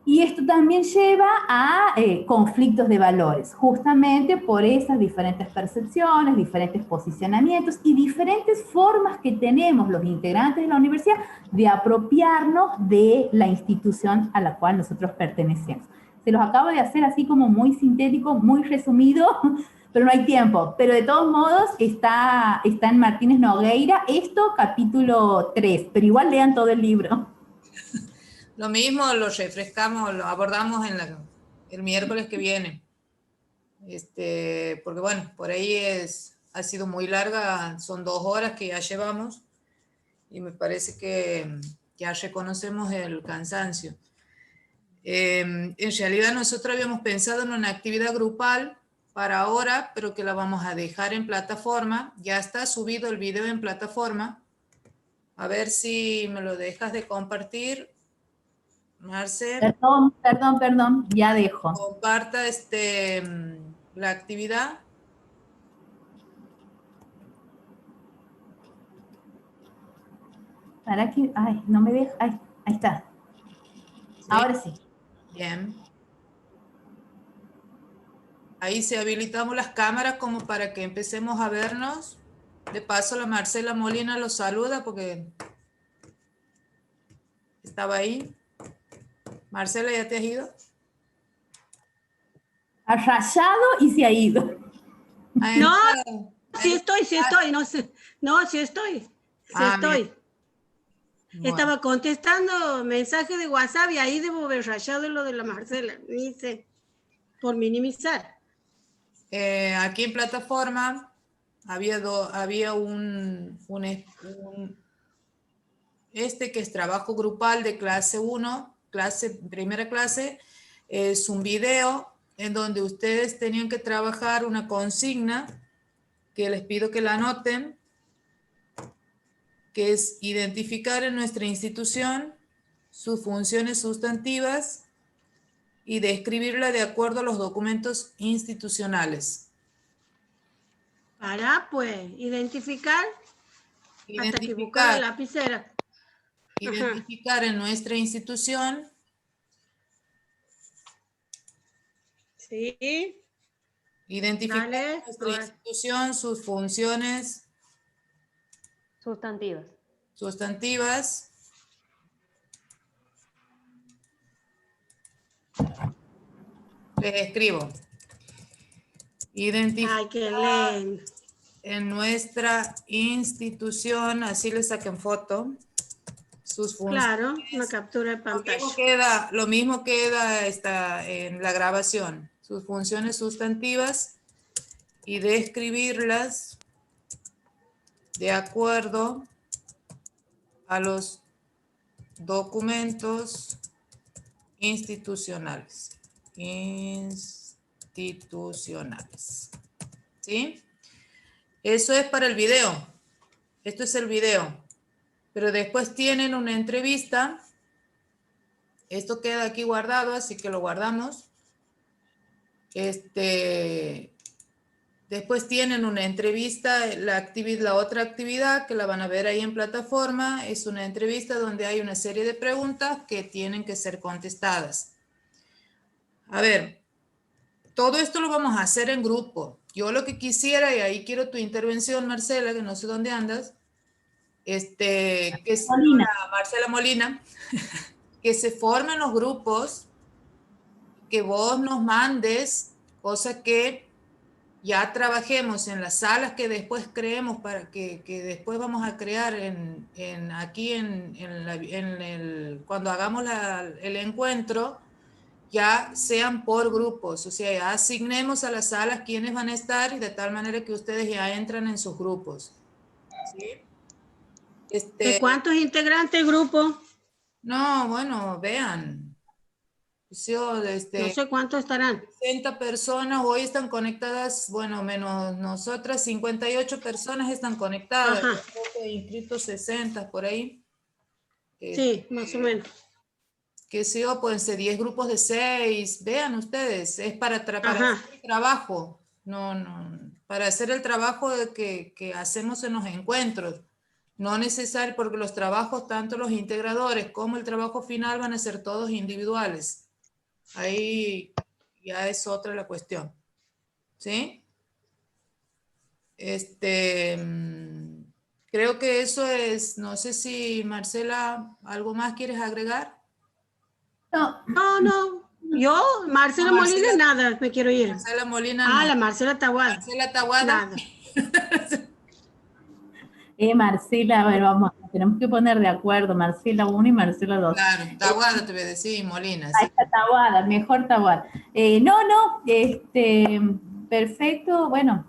Y esto también lleva a conflictos de valores, justamente por esas diferentes percepciones, diferentes posicionamientos y diferentes formas que tenemos los integrantes de la universidad de apropiarnos de la institución a la cual nosotros pertenecemos. Se los acabo de hacer así como muy sintético, muy resumido, pero no hay tiempo. Pero de todos modos está en Martínez Nogueira, esto capítulo 3, pero igual lean todo el libro. Lo mismo lo refrescamos, lo abordamos el miércoles que viene. Porque bueno, por ahí ha sido muy larga, son 2 horas que ya llevamos y me parece que ya reconocemos el cansancio. En realidad nosotros habíamos pensado en una actividad grupal para ahora, pero que la vamos a dejar en plataforma. Ya está subido el video en plataforma. A ver si me lo dejas de compartir, Marce. Perdón, ya dejo. Comparta la actividad. ¿Para qué? Ay, no me deja. Ay, ahí está. ¿Sí? Ahora sí. Bien. Ahí se habilitamos las cámaras como para que empecemos a vernos. De paso, la Marcela Molina los saluda porque estaba ahí. Marcela, ¿ya te has ido? Ha rayado y se ha ido. No, sí estoy, no sé. No, sí estoy. Sí estoy. Bien. Bueno. Estaba contestando mensajes de WhatsApp y ahí debo haber rayado lo de la Marcela. Dice, por minimizar. Aquí en plataforma había un que es trabajo grupal de clase 1, primera clase, es un video en donde ustedes tenían que trabajar una consigna que les pido que la anoten, que es identificar en nuestra institución sus funciones sustantivas y describirla de acuerdo a los documentos institucionales. Pues, identificar hasta que buscar la lapicera. Identificar en nuestra institución. Sí. Identificar en nuestra institución sus funciones sustantivas. Les escribo. Identificar en nuestra institución, así le saquen foto, sus funciones. Claro, una captura de pantalla. Lo mismo queda en la grabación, sus funciones sustantivas y describirlas de acuerdo a los documentos institucionales. ¿Sí? Eso es para el video. Esto es el video. Pero después tienen una entrevista. Esto queda aquí guardado, así que lo guardamos. Después tienen una entrevista, la otra actividad que la van a ver ahí en plataforma, es una entrevista donde hay una serie de preguntas que tienen que ser contestadas. A ver, todo esto lo vamos a hacer en grupo. Yo lo que quisiera, y ahí quiero tu intervención, Marcela, que no sé dónde andas, que es Marcela Molina, que se formen los grupos, que vos nos mandes, cosa que ya trabajemos en las salas que después creemos, para que después vamos a crear cuando hagamos el encuentro, ya sean por grupos, o sea, ya asignemos a las salas quiénes van a estar y de tal manera que ustedes ya entran en sus grupos. ¿Sí? ¿De cuántos integrantes el grupo? No, bueno, vean. No sé cuántos estarán. 60 personas, hoy están conectadas, bueno, menos nosotras, 58 personas están conectadas. Ajá. Creo que inscritos 60 por ahí. Sí, más o menos. Que sí, o pueden ser 10 grupos de 6, vean ustedes, es para hacer el trabajo, para hacer el trabajo que hacemos en los encuentros. No necesario, porque los trabajos, tanto los integradores como el trabajo final, van a ser todos individuales. Ahí ya es otra la cuestión. ¿Sí? Creo que eso es, no sé si Marcela, ¿algo más quieres agregar? No. Yo, Marcela Molina, nada, me quiero ir. Marcela Molina. La Marcela Tahuada. Marcela Tahuada. Nada. Marcela, a ver, vamos, tenemos que poner de acuerdo, Marcela 1 y Marcela 2. Claro, Tahuada te voy a decir, Molina. Ahí está Tahuada, mejor Tahuada. No, perfecto, bueno,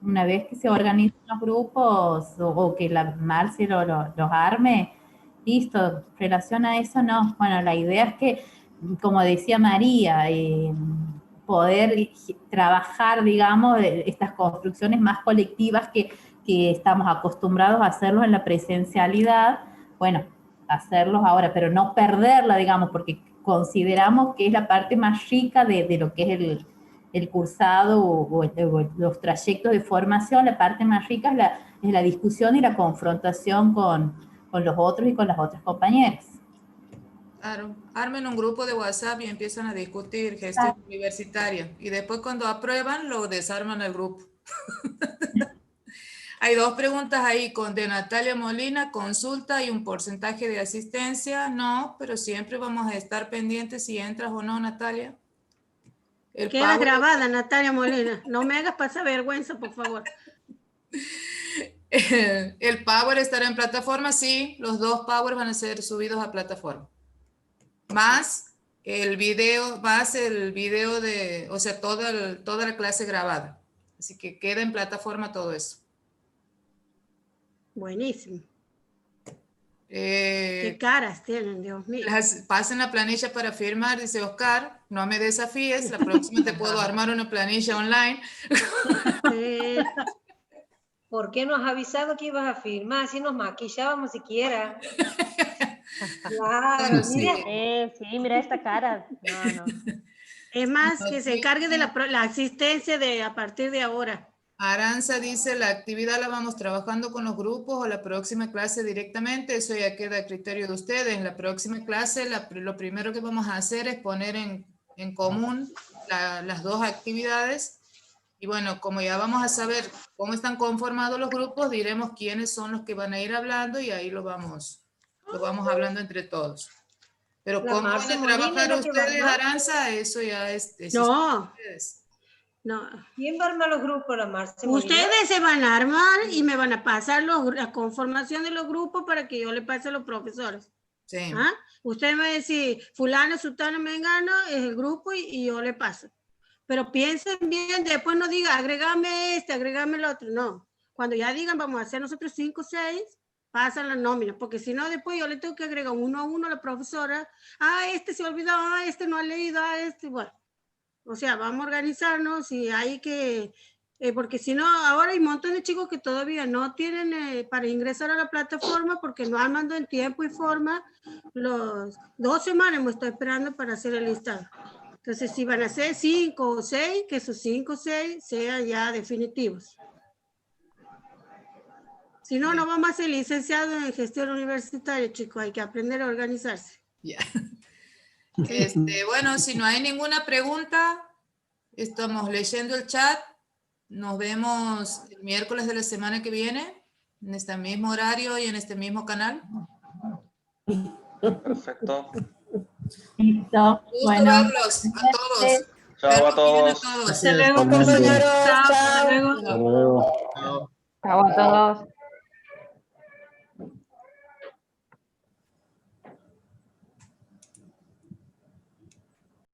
una vez que se organizan los grupos o que la Marcela los arme, listo, relación a eso no. Bueno, la idea es que, como decía María, poder trabajar, digamos, estas construcciones más colectivas que estamos acostumbrados a hacerlos en la presencialidad, bueno, hacerlos ahora, pero no perderla, digamos, porque consideramos que es la parte más rica de lo que es el cursado o los trayectos de formación. La parte más rica es la discusión y la confrontación con los otros y con las otras compañeras. Claro, armen un grupo de WhatsApp y empiezan a discutir gestión universitaria. Y después cuando aprueban, lo desarman el grupo. Hay 2 preguntas ahí de Natalia Molina, consulta y un porcentaje de asistencia. No, pero siempre vamos a estar pendientes si entras o no, Natalia. Queda grabada, Natalia Molina. No me hagas pasar vergüenza, por favor. El Power estará en plataforma, sí. Los 2 Power van a ser subidos a plataforma. Más el video de, o sea, toda la clase grabada. Así que queda en plataforma todo eso. Buenísimo. Qué caras tienen, Dios mío. Pasen la planilla para firmar, dice Oscar. No me desafíes, la próxima te puedo armar una planilla online. ¿Por qué no has avisado que ibas a firmar? Así nos maquillábamos siquiera. Claro, mira. Sí, mira esta cara. No. Es más, que se encargue de la asistencia a partir de ahora. Aranza dice, la actividad la vamos trabajando con los grupos o la próxima clase directamente. Eso ya queda a criterio de ustedes. En la próxima clase, lo primero que vamos a hacer es poner en común las 2 actividades. Y bueno, como ya vamos a saber cómo están conformados los grupos, diremos quiénes son los que van a ir hablando y ahí lo vamos hablando entre todos. Pero cómo van a trabajar ustedes, Aranza, eso ya es No. No. ¿Quién va a armar los grupos, la Marce? Ustedes se van a armar y me van a pasar la conformación de los grupos para que yo le pase a los profesores. Sí. ¿Ah? Usted me va a decir, fulano, sutano, mengano, es el grupo y yo le paso. Pero piensen bien, después no diga, agregame agregame el otro. No. Cuando ya digan, vamos a hacer nosotros 5 o 6, pasan las nóminas, porque si no, después yo le tengo que agregar 1 a 1 a la profesora. Este se olvidó, este no ha leído, bueno. O sea, vamos a organizarnos y hay que, porque si no, ahora hay un montón de chicos que todavía no tienen para ingresar a la plataforma porque no han mandado en tiempo y forma. 2 semanas hemos estado esperando para hacer el listado. Entonces, si van a ser 5 o 6, que esos 5 o 6 sean ya definitivos. Si no, no vamos a ser licenciados en gestión universitaria, chicos. Hay que aprender a organizarse. Yeah. Bueno, si no hay ninguna pregunta, estamos leyendo el chat. Nos vemos el miércoles de la semana que viene, en este mismo horario y en este mismo canal. Perfecto. Listo. Bueno, verlos a todos. Chao a todos. Hasta luego, compañeros. Hasta luego. Chao a todos.